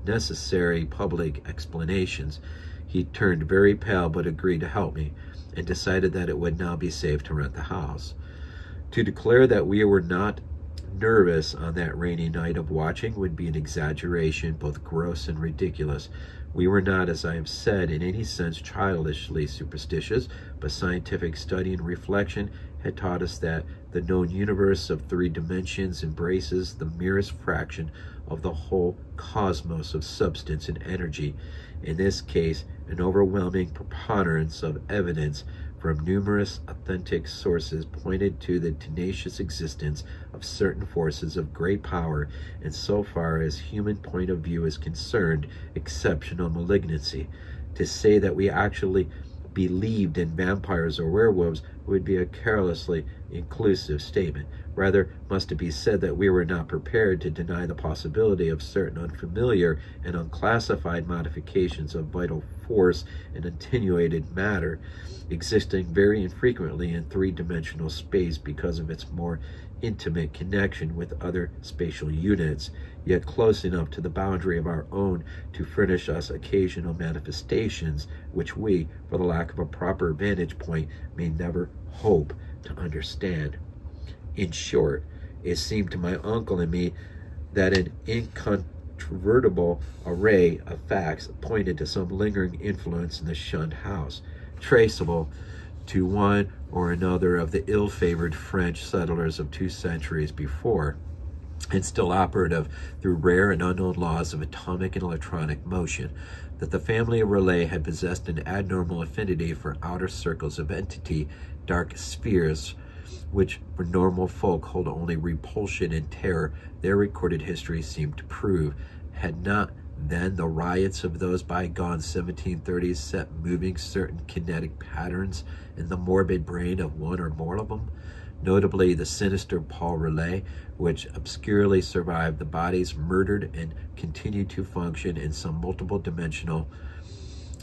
necessary public explanations. He turned very pale but agreed to help me, and decided that it would now be safe to rent the house. To declare that we were not nervous on that rainy night of watching would be an exaggeration, both gross and ridiculous. We were not, as I have said, in any sense childishly superstitious, but scientific study and reflection had taught us that the known universe of 3 dimensions embraces the merest fraction of the whole cosmos of substance and energy. In this case, an overwhelming preponderance of evidence from numerous authentic sources pointed to the tenacious existence of certain forces of great power, and so far as human point of view is concerned, exceptional malignancy. To say that we actually believed in vampires or werewolves would be a carelessly inclusive statement. Rather, must it be said that we were not prepared to deny the possibility of certain unfamiliar and unclassified modifications of vital force and attenuated matter, existing very infrequently in 3-dimensional space because of its more intimate connection with other spatial units, yet close enough to the boundary of our own to furnish us occasional manifestations which we, for the lack of a proper vantage point, may never hope to understand. In short, it seemed to my uncle and me that an incontrovertible array of facts pointed to some lingering influence in the Shunned house, traceable to one or another of the ill-favored French settlers of 2 centuries before, and still operative through rare and unknown laws of atomic and electronic motion, that the family of Raleigh had possessed an abnormal affinity for outer circles of entity, dark spheres, which for normal folk hold only repulsion and terror. Their recorded history seemed to prove. Had not then the riots of those bygone 1730s set moving certain kinetic patterns in the morbid brain of one or more of them, notably the sinister Paul Raleigh, which obscurely survived the bodies murdered and continued to function in some multiple dimensional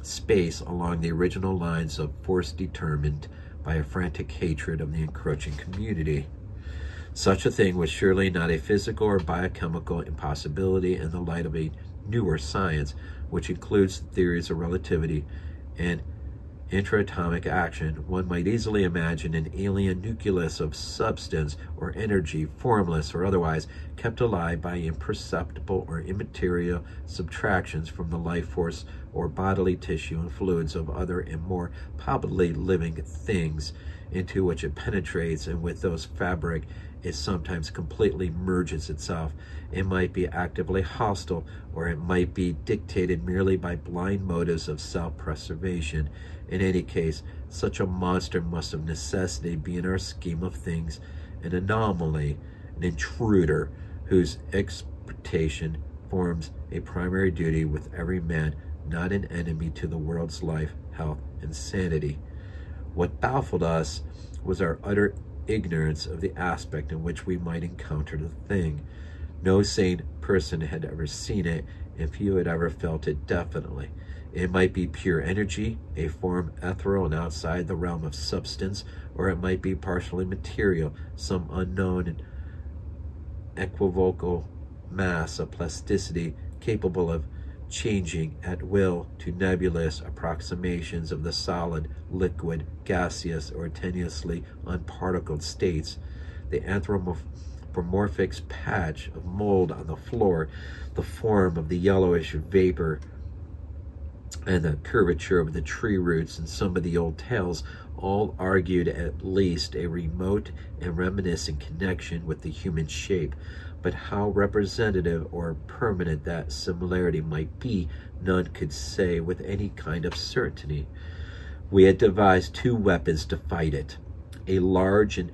space along the original lines of force determined by a frantic hatred of the encroaching community. Such a thing was surely not a physical or biochemical impossibility in the light of a newer science, which includes the theories of relativity and intraatomic action, one might easily imagine an alien nucleus of substance or energy, formless or otherwise, kept alive by imperceptible or immaterial subtractions from the life force or bodily tissue and fluids of other and more palpably living things, into which it penetrates, and with those fabric it sometimes completely merges itself. It might be actively hostile, or it might be dictated merely by blind motives of self-preservation. In any case, such a monster must of necessity be in our scheme of things an anomaly, an intruder, whose exploitation forms a primary duty with every man, not an enemy to the world's life, health, and sanity. What baffled us was our utter ignorance of the aspect in which we might encounter the thing. No sane person had ever seen it, and few had ever felt it definitely. It might be pure energy, a form ethereal and outside the realm of substance, or it might be partially material, some unknown and equivocal mass of plasticity capable of changing at will to nebulous approximations of the solid, liquid, gaseous, or tenuously unparticled states. The anthropomorphic patch of mold on the floor, the form of the yellowish vapor, and the curvature of the tree roots in some of the old tales all argued at least a remote and reminiscent connection with the human shape. But how representative or permanent that similarity might be, none could say with any kind of certainty. We had devised two weapons to fight it: a large and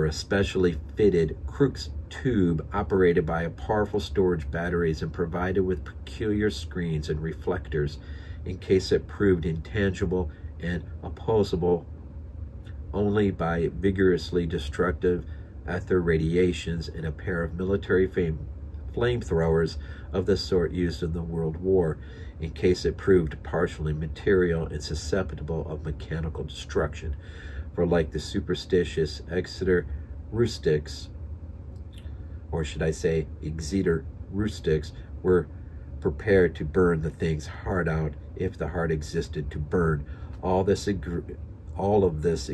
especially fitted Crookes tube operated by powerful storage batteries and provided with peculiar screens and reflectors in case it proved intangible and opposable only by vigorously destructive ether radiations, and a pair of military flamethrowers of the sort used in the World War, in case it proved partially material and susceptible of mechanical destruction. For like the superstitious Exeter rustics, or should I say Exeter rustics, were prepared to burn the thing's heart out if the heart existed to burn. All of this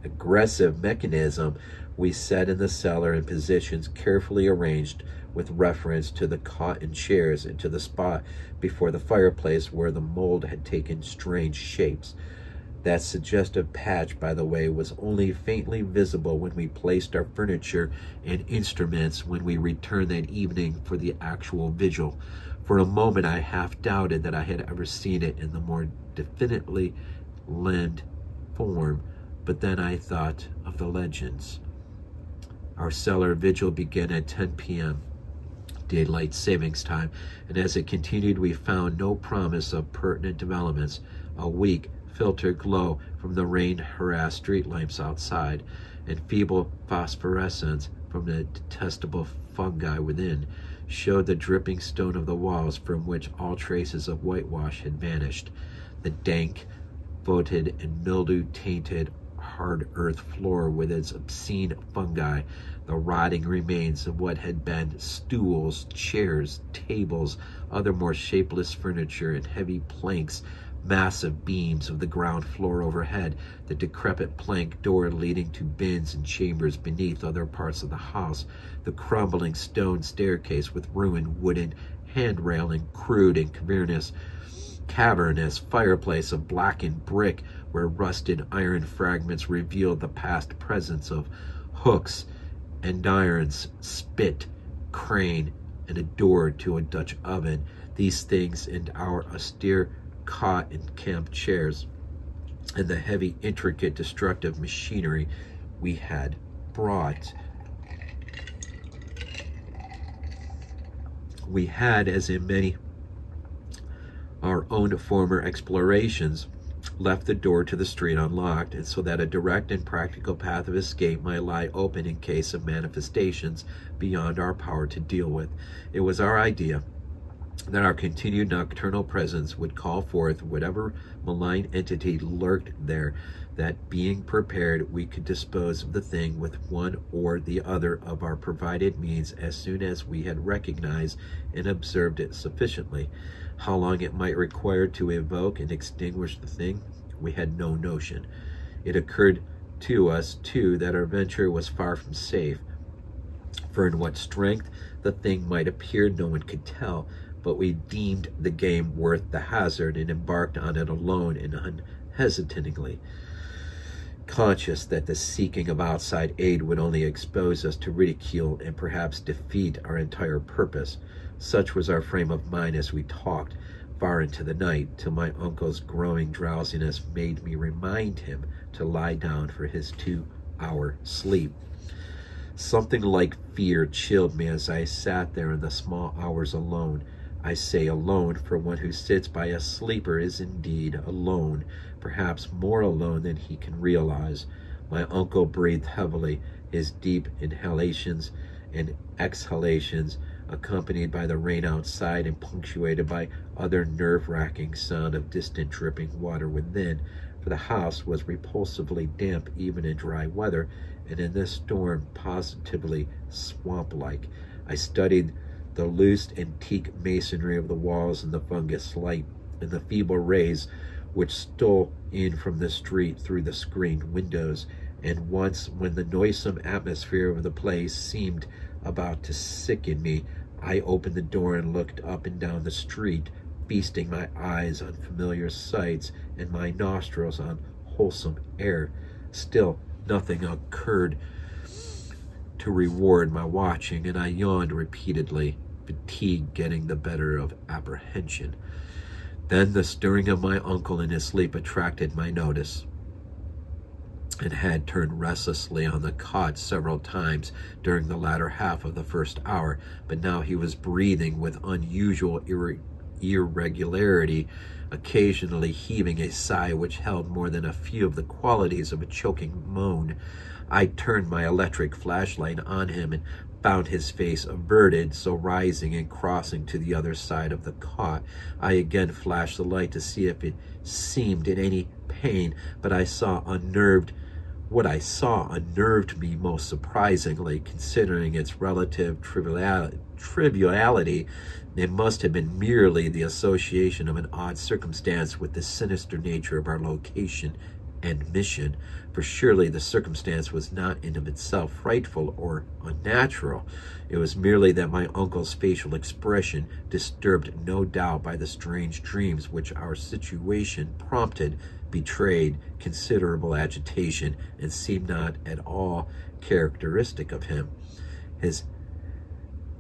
aggressive mechanism we set in the cellar in positions carefully arranged with reference to the cotton chairs and to the spot before the fireplace where the mold had taken strange shapes. That suggestive patch, by the way, was only faintly visible when we placed our furniture and instruments when we returned that evening for the actual vigil. For a moment I half doubted that I had ever seen it in the more definitely limned form, but then I thought of the legends. Our cellar vigil began at 10 p.m., daylight savings time, and as it continued we found no promise of pertinent developments. A weak, filtered glow from the rain-harassed street lamps outside, and feeble phosphorescence from the detestable fungi within, showed the dripping stone of the walls from which all traces of whitewash had vanished. The dank, voted and mildew-tainted hard earth floor with its obscene fungi, the rotting remains of what had been stools, chairs, tables, other more shapeless furniture, and heavy planks, massive beams of the ground floor overhead, the decrepit plank door leading to bins and chambers beneath other parts of the house, the crumbling stone staircase with ruined wooden hand-railing, crude and cavernous fireplace of blackened brick where rusted iron fragments revealed the past presence of hooks, andirons, spit, crane, and a door to a Dutch oven. These things and our austere cot and camp chairs, and the heavy, intricate, destructive machinery we had brought. We had, as in many our own former explorations, left the door to the street unlocked, and so that a direct and practical path of escape might lie open in case of manifestations beyond our power to deal with. It was our idea that our continued nocturnal presence would call forth whatever malign entity lurked there, that being prepared, we could dispose of the thing with one or the other of our provided means as soon as we had recognized and observed it sufficiently. How long it might require to evoke and extinguish the thing, we had no notion. It occurred to us, too, that our venture was far from safe, for in what strength the thing might appear no one could tell, but we deemed the game worth the hazard and embarked on it alone and unhesitatingly, conscious that the seeking of outside aid would only expose us to ridicule and perhaps defeat our entire purpose. Such was our frame of mind as we talked far into the night, till my uncle's growing drowsiness made me remind him to lie down for his 2-hour sleep. Something like fear chilled me as I sat there in the small hours alone. I say alone, for one who sits by a sleeper is indeed alone, perhaps more alone than he can realize. My uncle breathed heavily, his deep inhalations and exhalations accompanied by the rain outside and punctuated by other nerve-wracking sound of distant dripping water within, for the house was repulsively damp even in dry weather, and in this storm positively swamp-like. I studied the loose antique masonry of the walls and the fungus light and the feeble rays which stole in from the street through the screened windows, and once, when the noisome atmosphere of the place seemed about to sicken me, I opened the door and looked up and down the street, feasting my eyes on familiar sights and my nostrils on wholesome air. Still nothing occurred to reward my watching, and I yawned repeatedly, fatigue getting the better of apprehension. Then the stirring of my uncle in his sleep attracted my notice, and had turned restlessly on the cot several times during the latter half of the first hour, but now he was breathing with unusual irregularity, occasionally heaving a sigh which held more than a few of the qualities of a choking moan. I turned my electric flashlight on him and found his face averted, so rising and crossing to the other side of the cot, I again flashed the light to see if it seemed in any pain, but what I saw unnerved me most surprisingly, considering its relative triviality. It must have been merely the association of an odd circumstance with the sinister nature of our location and mission, for surely the circumstance was not in of itself frightful or unnatural. It was merely that my uncle's facial expression, disturbed no doubt by the strange dreams which our situation prompted, betrayed considerable agitation and seemed not at all characteristic of him. His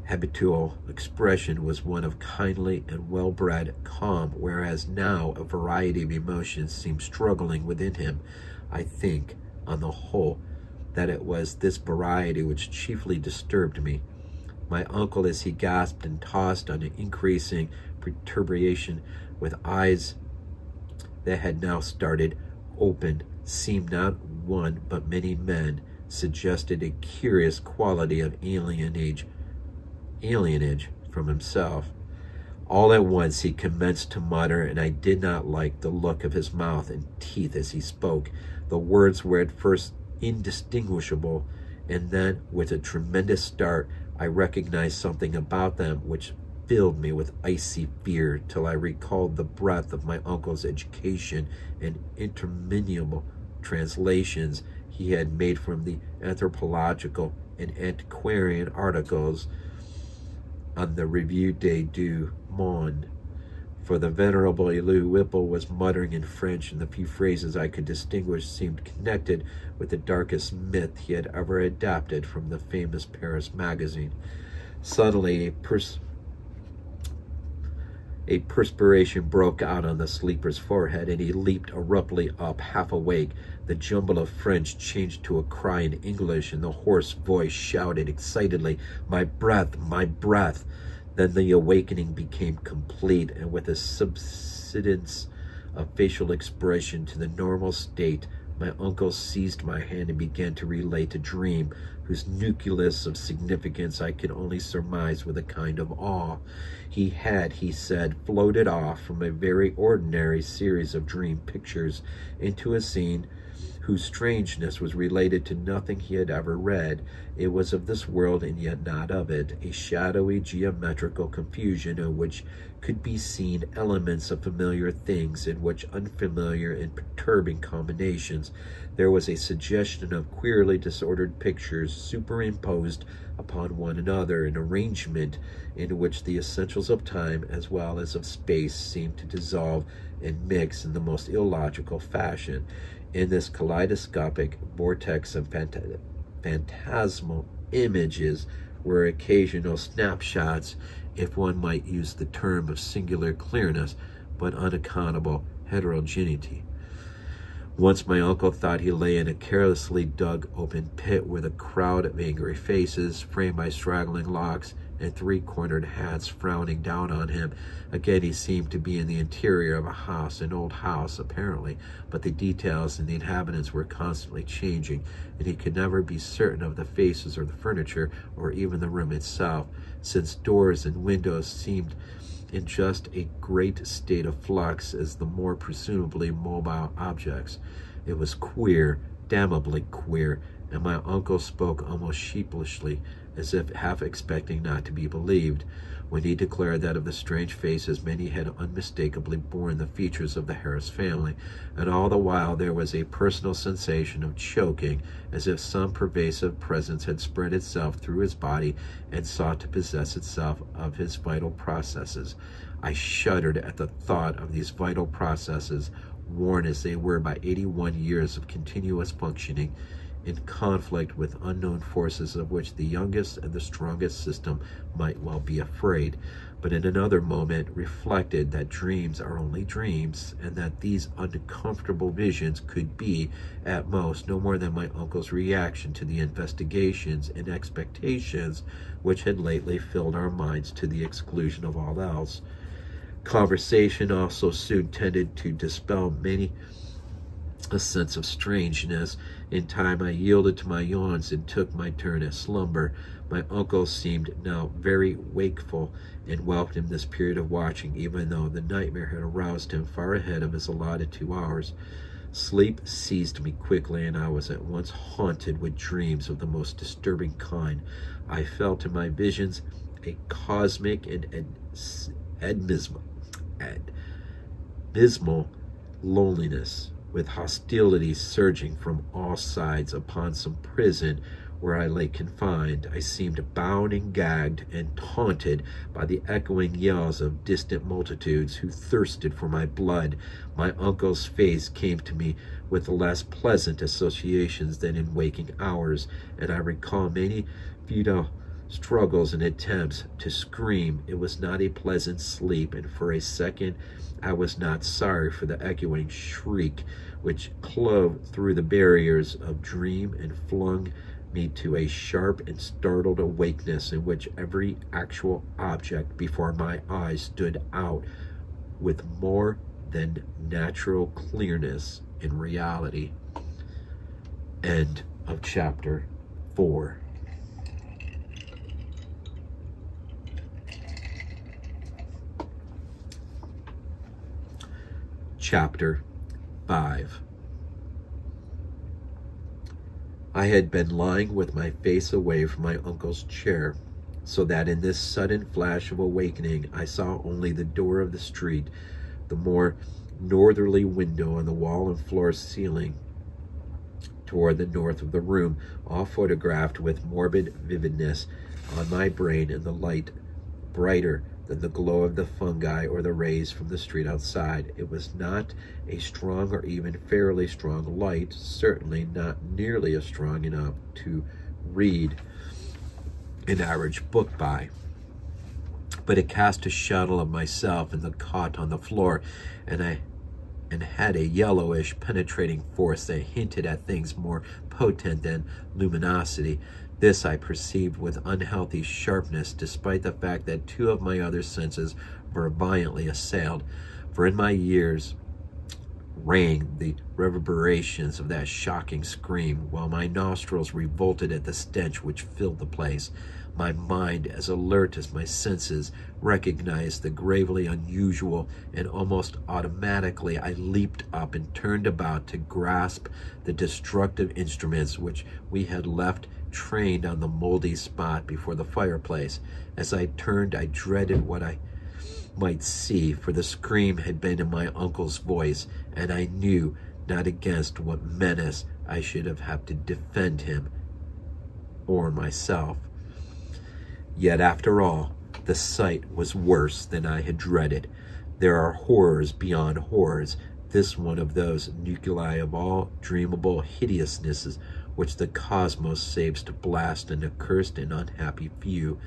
habitual expression was one of kindly and well-bred calm, whereas now a variety of emotions seemed struggling within him. I think, on the whole, that it was this variety which chiefly disturbed me. My uncle, as he gasped and tossed under increasing perturbation, with eyes that had now started open, seemed not one but many men, suggested a curious quality of alienage from himself. All at once he commenced to mutter, and I did not like the look of his mouth and teeth as he spoke. The words were at first indistinguishable, and then, with a tremendous start, I recognized something about them which filled me with icy fear, till I recalled the breadth of my uncle's education and interminable translations he had made from the anthropological and antiquarian articles on the Revue du Monde, for the venerable Elie Whipple was muttering in French, and the few phrases I could distinguish seemed connected with the darkest myth he had ever adapted from the famous Paris magazine. Suddenly, a perspiration broke out on the sleeper's forehead, and he leaped abruptly up, half awake. The jumble of French changed to a cry in English, and the hoarse voice shouted excitedly, "My breath, my breath!" Then the awakening became complete, and with a subsidence of facial expression to the normal state, my uncle seized my hand and began to relate a dream whose nucleus of significance I could only surmise with a kind of awe. He had, he said, floated off from a very ordinary series of dream pictures into a scene whose strangeness was related to nothing he had ever read. It was of this world and yet not of it, a shadowy geometrical confusion in which could be seen elements of familiar things, in which unfamiliar and perturbing combinations. There was a suggestion of queerly disordered pictures superimposed upon one another, an arrangement in which the essentials of time as well as of space seemed to dissolve and mix in the most illogical fashion. In this kaleidoscopic vortex of phantasmal images were occasional snapshots, if one might use the term, of singular clearness, but unaccountable heterogeneity. Once my uncle thought he lay in a carelessly dug open pit with a crowd of angry faces, framed by straggling locks and three-cornered hats frowning down on him. Again, he seemed to be in the interior of a house, an old house, apparently, but the details and the inhabitants were constantly changing, and he could never be certain of the faces or the furniture or even the room itself, since doors and windows seemed in just a great state of flux as the more presumably mobile objects. It was queer, damnably queer, and my uncle spoke almost sheepishly, as if half expecting not to be believed, when he declared that of the strange faces many had unmistakably borne the features of the Harris family, and all the while there was a personal sensation of choking, as if some pervasive presence had spread itself through his body and sought to possess itself of his vital processes. I shuddered at the thought of these vital processes, worn as they were by 81 years of continuous functioning, in conflict with unknown forces of which the youngest and the strongest system might well be afraid, but in another moment reflected that dreams are only dreams, and that these uncomfortable visions could be, at most, no more than my uncle's reaction to the investigations and expectations which had lately filled our minds to the exclusion of all else. Conversation also soon tended to dispel many a sense of strangeness. In time I yielded to my yawns and took my turn at slumber. My uncle seemed now very wakeful and welcomed this period of watching, even though the nightmare had aroused him far ahead of his allotted 2 hours. Sleep seized me quickly, and I was at once haunted with dreams of the most disturbing kind. I felt in my visions a cosmic and abysmal loneliness, with hostility surging from all sides upon some prison where I lay confined. I seemed bound and gagged and taunted by the echoing yells of distant multitudes who thirsted for my blood. My uncle's face came to me with less pleasant associations than in waking hours, and I recall many futile struggles and attempts to scream. It was not a pleasant sleep, and for a second I was not sorry for the echoing shriek which clove through the barriers of dream and flung me to a sharp and startled awakeness in which every actual object before my eyes stood out with more than natural clearness in reality. End of chapter 4. Chapter 5. I had been lying with my face away from my uncle's chair, so that in this sudden flash of awakening I saw only the door of the street, the more northerly window on the wall and floor ceiling toward the north of the room, all photographed with morbid vividness on my brain, and the light brighter than the glow of the fungi or the rays from the street outside. It was not a strong or even fairly strong light, certainly not nearly as strong enough to read an average book by, but it cast a shadow of myself in the cot on the floor, and had a yellowish penetrating force that hinted at things more potent than luminosity. This I perceived with unhealthy sharpness, despite the fact that 2 of my other senses were violently assailed. For in my years, rang the reverberations of that shocking scream, while my nostrils revolted at the stench which filled the place. My mind, as alert as my senses, recognized the gravely unusual, and almost automatically I leaped up and turned about to grasp the destructive instruments which we had left trained on the moldy spot before the fireplace. As I turned, I dreaded what I might see, for the scream had been in my uncle's voice, and I knew not against what menace I should have had to defend him or myself. Yet, after all, the sight was worse than I had dreaded. There are horrors beyond horrors, this one of those nuclei of all dreamable hideousnesses which the cosmos saves to blast an accursed and unhappy few.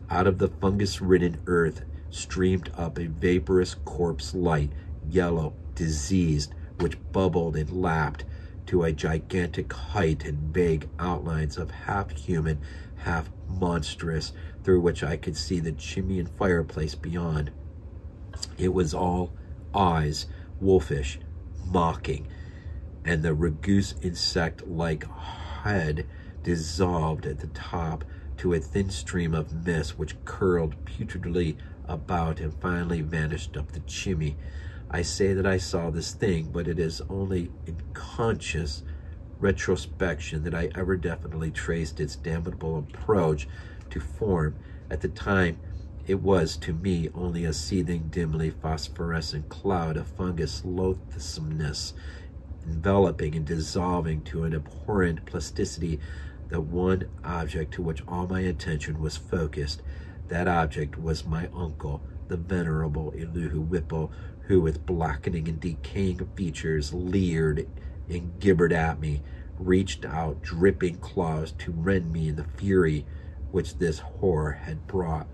Out of the fungus-ridden earth streamed up a vaporous corpse light, yellow, diseased, which bubbled and lapped to a gigantic height and vague outlines of half-human, half-monstrous, through which I could see the chimney and fireplace beyond. It was all eyes, wolfish, mocking, and the rugose insect-like head dissolved at the top to a thin stream of mist which curled putridly about and finally vanished up the chimney. I say that I saw this thing, but it is only in conscious retrospection that I ever definitely traced its damnable approach to form. At the time, it was to me only a seething, dimly phosphorescent cloud of fungus loathsomeness, enveloping and dissolving to an abhorrent plasticity the one object to which all my attention was focused. That object was my uncle, the venerable Elihu Whipple, who with blackening and decaying features leered and gibbered at me, reached out dripping claws to rend me in the fury which this horror had brought.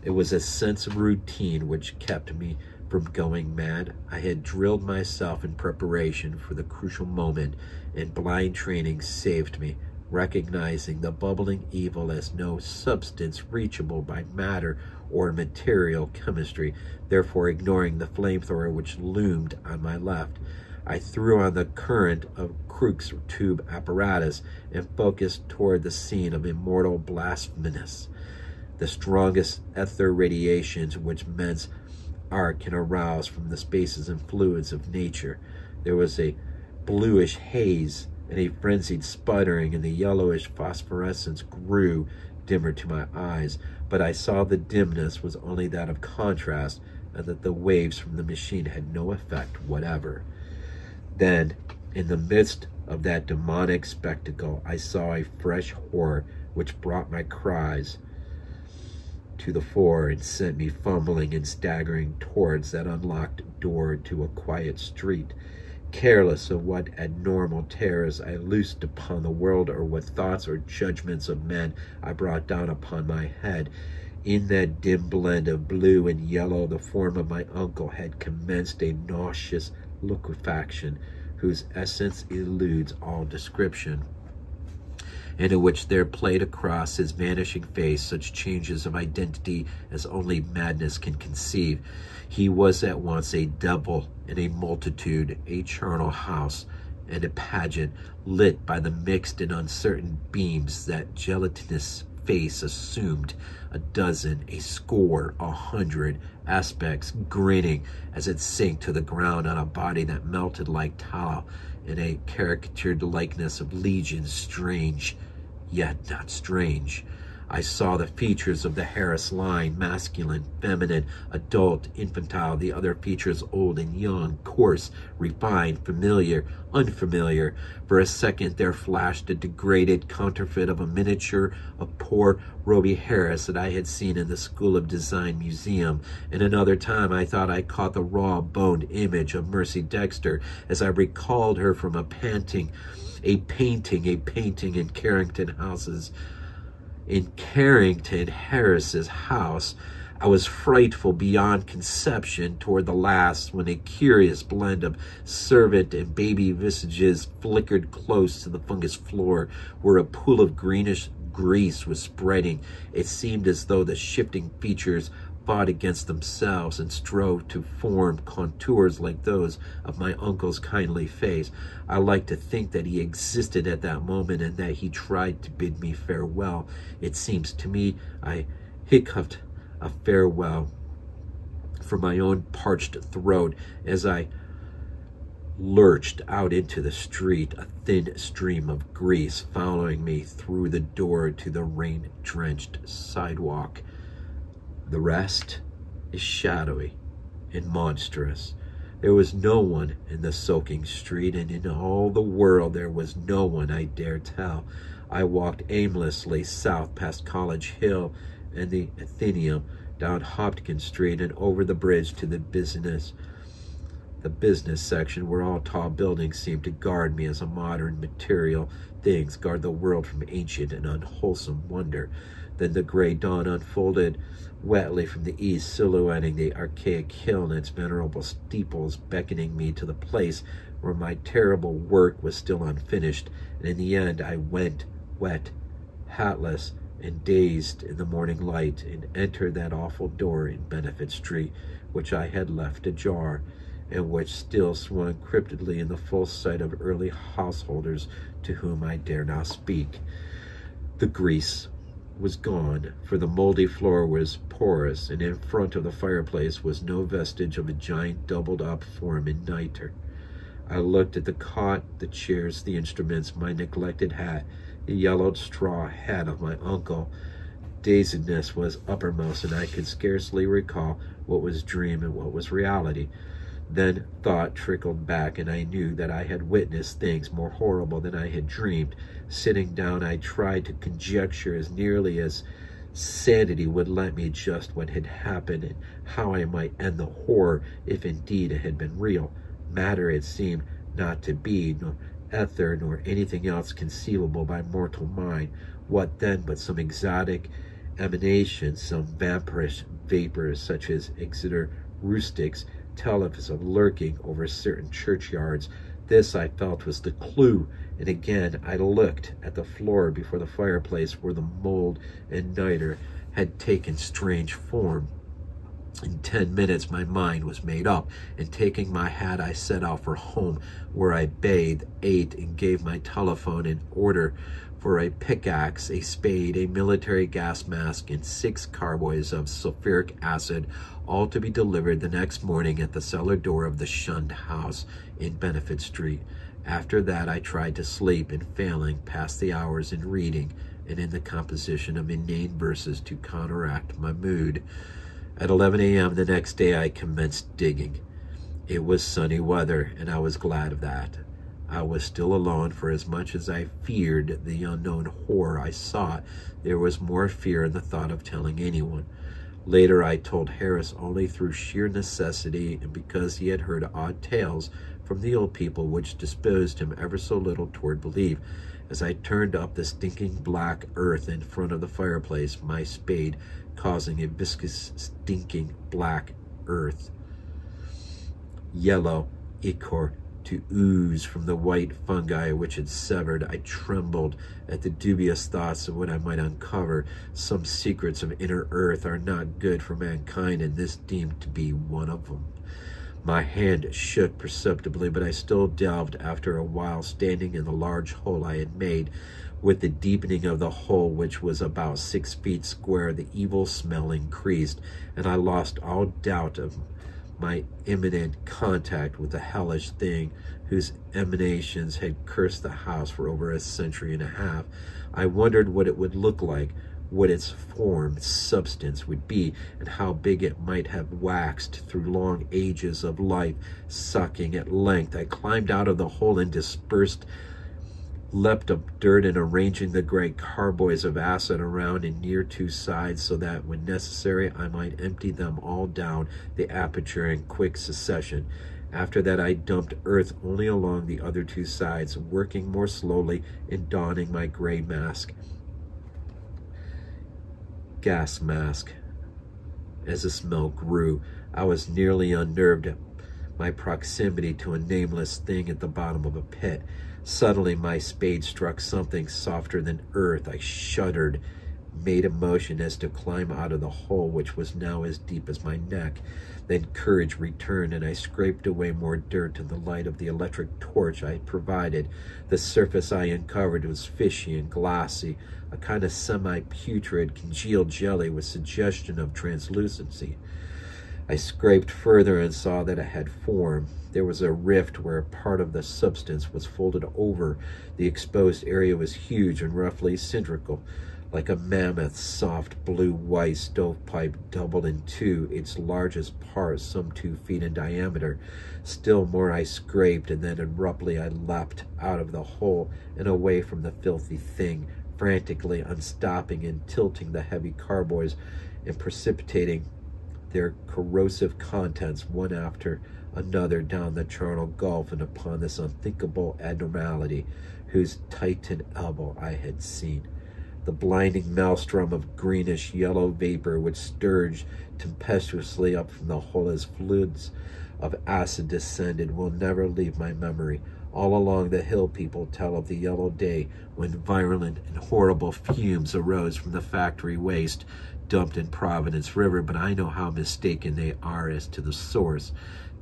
It was a sense of routine which kept me from going mad. I had drilled myself in preparation for the crucial moment, and blind training saved me, recognizing the bubbling evil as no substance reachable by matter or material chemistry, therefore ignoring the flamethrower which loomed on my left. I threw on the current of Crookes tube apparatus and focused toward the scene of immortal blasphemous, the strongest ether radiations which men's art can arouse from the spaces and fluids of nature. There was a bluish haze and a frenzied sputtering, and the yellowish phosphorescence grew dimmer to my eyes, but I saw the dimness was only that of contrast, and that the waves from the machine had no effect whatever. Then, in the midst of that demonic spectacle, I saw a fresh horror which brought my cries to the fore and sent me fumbling and staggering towards that unlocked door to a quiet street, careless of what abnormal terrors I loosed upon the world, or what thoughts or judgments of men I brought down upon my head. In that dim blend of blue and yellow, the form of my uncle had commenced a nauseous liquefaction whose essence eludes all description, and in which there played across his vanishing face such changes of identity as only madness can conceive. He was at once a devil and a multitude, a charnel house and a pageant, lit by the mixed and uncertain beams that gelatinous face assumed, a dozen, a score, 100 aspects, grinning as it sank to the ground on a body that melted like tallow, in a caricatured likeness of legions, strange, yet not strange. I saw the features of the Harris line, masculine, feminine, adult, infantile, the other features old and young, coarse, refined, familiar, unfamiliar. For a second there flashed a degraded counterfeit of a miniature of poor Roby Harris that I had seen in the School of Design Museum. In another time I thought I caught the raw-boned image of Mercy Dexter as I recalled her from a painting in Carrington Harris's house. I was frightful beyond conception toward the last, when a curious blend of servant and baby visages flickered close to the fungus floor, where a pool of greenish grease was spreading. It seemed as though the shifting features fought against themselves and strove to form contours like those of my uncle's kindly face. I like to think that he existed at that moment and that he tried to bid me farewell. It seems to me I hiccuped a farewell from my own parched throat as I lurched out into the street, a thin stream of grease following me through the door to the rain-drenched sidewalk. The rest is shadowy and monstrous. There was no one in the soaking street, and in all the world there was no one I dare tell. I walked aimlessly south past College Hill and the Athenaeum, down Hopkins Street and over the bridge to the business section, where all tall buildings seemed to guard me as a modern material things guard the world from ancient and unwholesome wonder. Then the gray dawn unfolded wetly from the east, silhouetting the archaic hill and its venerable steeples, beckoning me to the place where my terrible work was still unfinished. And in the end I went, wet, hatless, and dazed in the morning light, and entered that awful door in Benefit Street, which I had left ajar, and which still swung cryptidly in the full sight of early householders to whom I dare not speak. The grease was gone, for the moldy floor was porous, and in front of the fireplace was no vestige of a giant doubled-up form in nitre. I looked at the cot, the chairs, the instruments, my neglected hat, the yellowed straw hat of my uncle. Dazedness was uppermost, and I could scarcely recall what was dream and what was reality. Then thought trickled back, and I knew that I had witnessed things more horrible than I had dreamed. Sitting down, I tried to conjecture as nearly as sanity would let me just what had happened and how I might end the horror if indeed it had been real. Matter it seemed not to be, nor ether, nor anything else conceivable by mortal mind. What then but some exotic emanation, some vampirish vapors such as Exeter rustics tell of as lurking over certain churchyards. This I felt was the clue, and again I looked at the floor before the fireplace where the mold and nitre had taken strange form. In 10 minutes my mind was made up, and taking my hat I set out for home, where I bathed, ate, and gave my telephone an order for a pickaxe, a spade, a military gas mask, and 6 carboys of sulfuric acid, all to be delivered the next morning at the cellar door of the Shunned house in Benefit Street. After that I tried to sleep, and failing, passed the hours in reading and in the composition of inane verses to counteract my mood. At 11 a.m. the next day I commenced digging. It was sunny weather, and I was glad of that. I was still alone, for as much as I feared the unknown horror I sought, there was more fear in the thought of telling anyone. Later I told Harris only through sheer necessity, and because he had heard odd tales from the old people which disposed him ever so little toward belief. As I turned up the stinking black earth in front of the fireplace, my spade causing a viscous, stinking black earth, yellow ichor, to ooze from the white fungi which had severed, I trembled at the dubious thoughts of what I might uncover. Some secrets of inner earth are not good for mankind, and this deemed to be one of them. My hand shook perceptibly, but I still delved after a while, standing in the large hole I had made. With the deepening of the hole, which was about 6 feet square, the evil smell increased, and I lost all doubt of my imminent contact with the hellish thing whose emanations had cursed the house for over a century and a half. I wondered what it would look like, what its form, substance would be, and how big it might have waxed through long ages of life sucking. At length I climbed out of the hole and dispersed, leapt up dirt, and arranging the great carboys of acid around and near 2 sides, so that when necessary I might empty them all down the aperture in quick succession. After that I dumped earth only along the other 2 sides, working more slowly in donning my gray gas mask. As the smell grew, I was nearly unnerved at my proximity to a nameless thing at the bottom of a pit. Suddenly my spade struck something softer than earth. I shuddered made a motion as to climb out of the hole, which was now as deep as my neck. Then courage returned, and I scraped away more dirt in the light of the electric torch I had provided. The surface I uncovered was fishy and glassy, a kind of semi-putrid congealed jelly with suggestion of translucency. I scraped further and saw that it had form. There was a rift where part of the substance was folded over. The exposed area was huge and roughly cylindrical, like a mammoth soft blue-white stovepipe doubled in two, its largest part some 2 feet in diameter. Still more I scraped, and then abruptly I leapt out of the hole and away from the filthy thing, frantically unstopping and tilting the heavy carboys and precipitating their corrosive contents one after another down the charnel gulf and upon this unthinkable abnormality whose titan elbow I had seen. The blinding maelstrom of greenish-yellow vapor which surged tempestuously up from the hole as fluids of acid descended will never leave my memory. All along the hill people tell of the yellow day when virulent and horrible fumes arose from the factory waste dumped in Providence River, but I know how mistaken they are as to the source.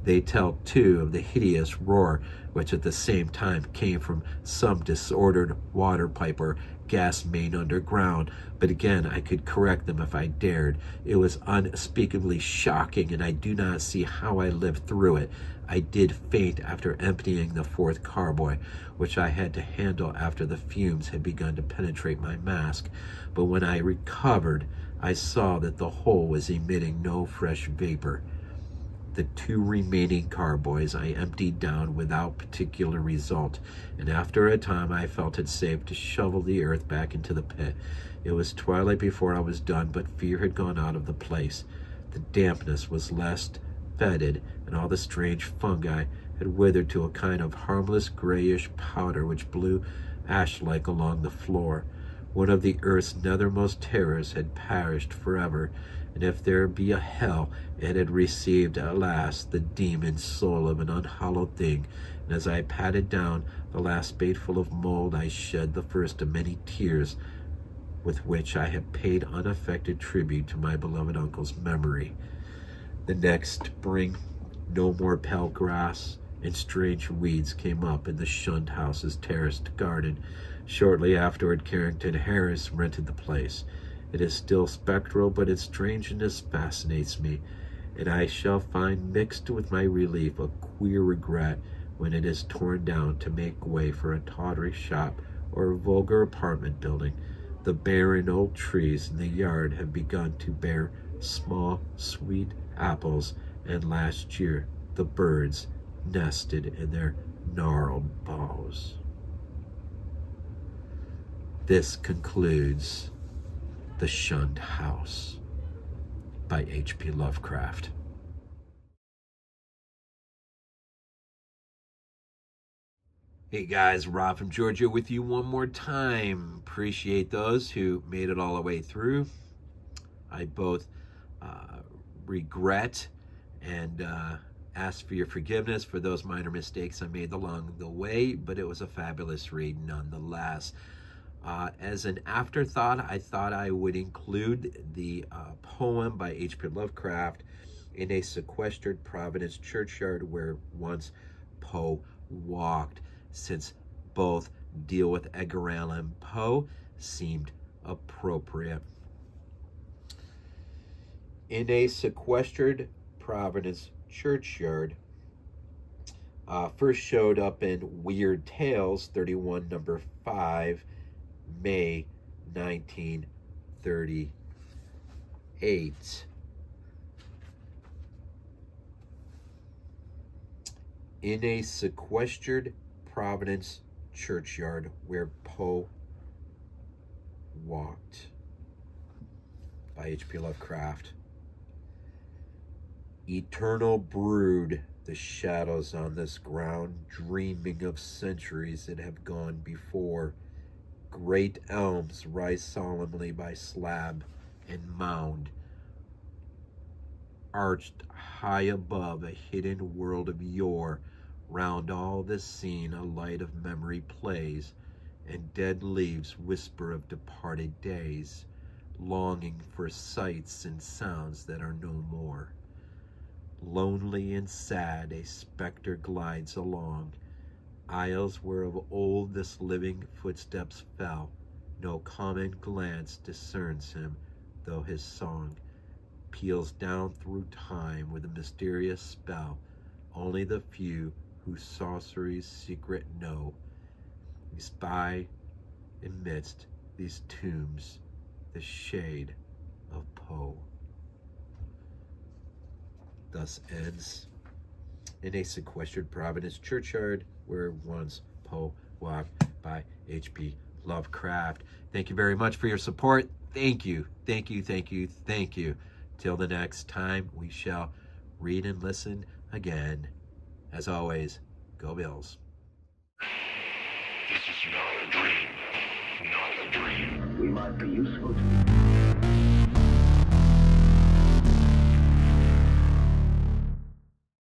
They tell, too, of the hideous roar which at the same time came from some disordered water pipe or gas main underground, but again I could correct them if I dared. It was unspeakably shocking, and I do not see how I lived through it. I did faint after emptying the 4th carboy, which I had to handle after the fumes had begun to penetrate my mask, but when I recovered, I saw that the hole was emitting no fresh vapor. The 2 remaining carboys I emptied down without particular result, and after a time I felt it safe to shovel the earth back into the pit. It was twilight before I was done, but fear had gone out of the place. The dampness was less fetid, and all the strange fungi had withered to a kind of harmless grayish powder which blew ash-like along the floor. One of the earth's nethermost terrors had perished forever, and if there be a hell, it had received at last the demon soul of an unhallowed thing, and as I patted down the last spadeful of mold, I shed the first of many tears with which I had paid unaffected tribute to my beloved uncle's memory. The next spring, no more pale grass and strange weeds came up in the Shunned house's terraced garden. Shortly afterward, Carrington Harris rented the place. It is still spectral, but its strangeness fascinates me, and I shall find mixed with my relief a queer regret when it is torn down to make way for a tawdry shop or a vulgar apartment building. The barren old trees in the yard have begun to bear small, sweet apples, and last year the birds nested in their gnarled boughs. This concludes The Shunned House by H.P. Lovecraft. Hey guys, Rob from Georgia with you one more time. Appreciate those who made it all the way through. I both regret and ask for your forgiveness for those minor mistakes I made along the way, but it was a fabulous read nonetheless. As an afterthought, I thought I would include the poem by H.P. Lovecraft, In a Sequestered Providence Churchyard Where Once Poe Walked, since both deal with Edgar Allan Poe seemed appropriate. In a Sequestered Providence Churchyard first showed up in Weird Tales 31 number 5, May 1938. In a Sequestered Providence Churchyard Where Poe Walked by H.P. Lovecraft. Eternal brood the shadows on this ground, dreaming of centuries that have gone before. Great elms rise solemnly by slab and mound, arched high above a hidden world of yore. Round all this scene a light of memory plays, and dead leaves whisper of departed days. longing for sights and sounds that are no more. Lonely and sad, a spectre glides along aisles where of old this living footsteps fell. No common glance discerns him, though his song peals down through time with a mysterious spell. Only the few whose sorcery's secret know spy amidst these tombs the shade of Poe. Thus ends In a Sequestered Providence Churchyard, where once Poe walked, by H.P. Lovecraft. Thank you very much for your support. Thank you, thank you, thank you, thank you. Till the next time we shall read and listen again. As always, go Bills. This is not a dream. Not a dream. We might be useful to you.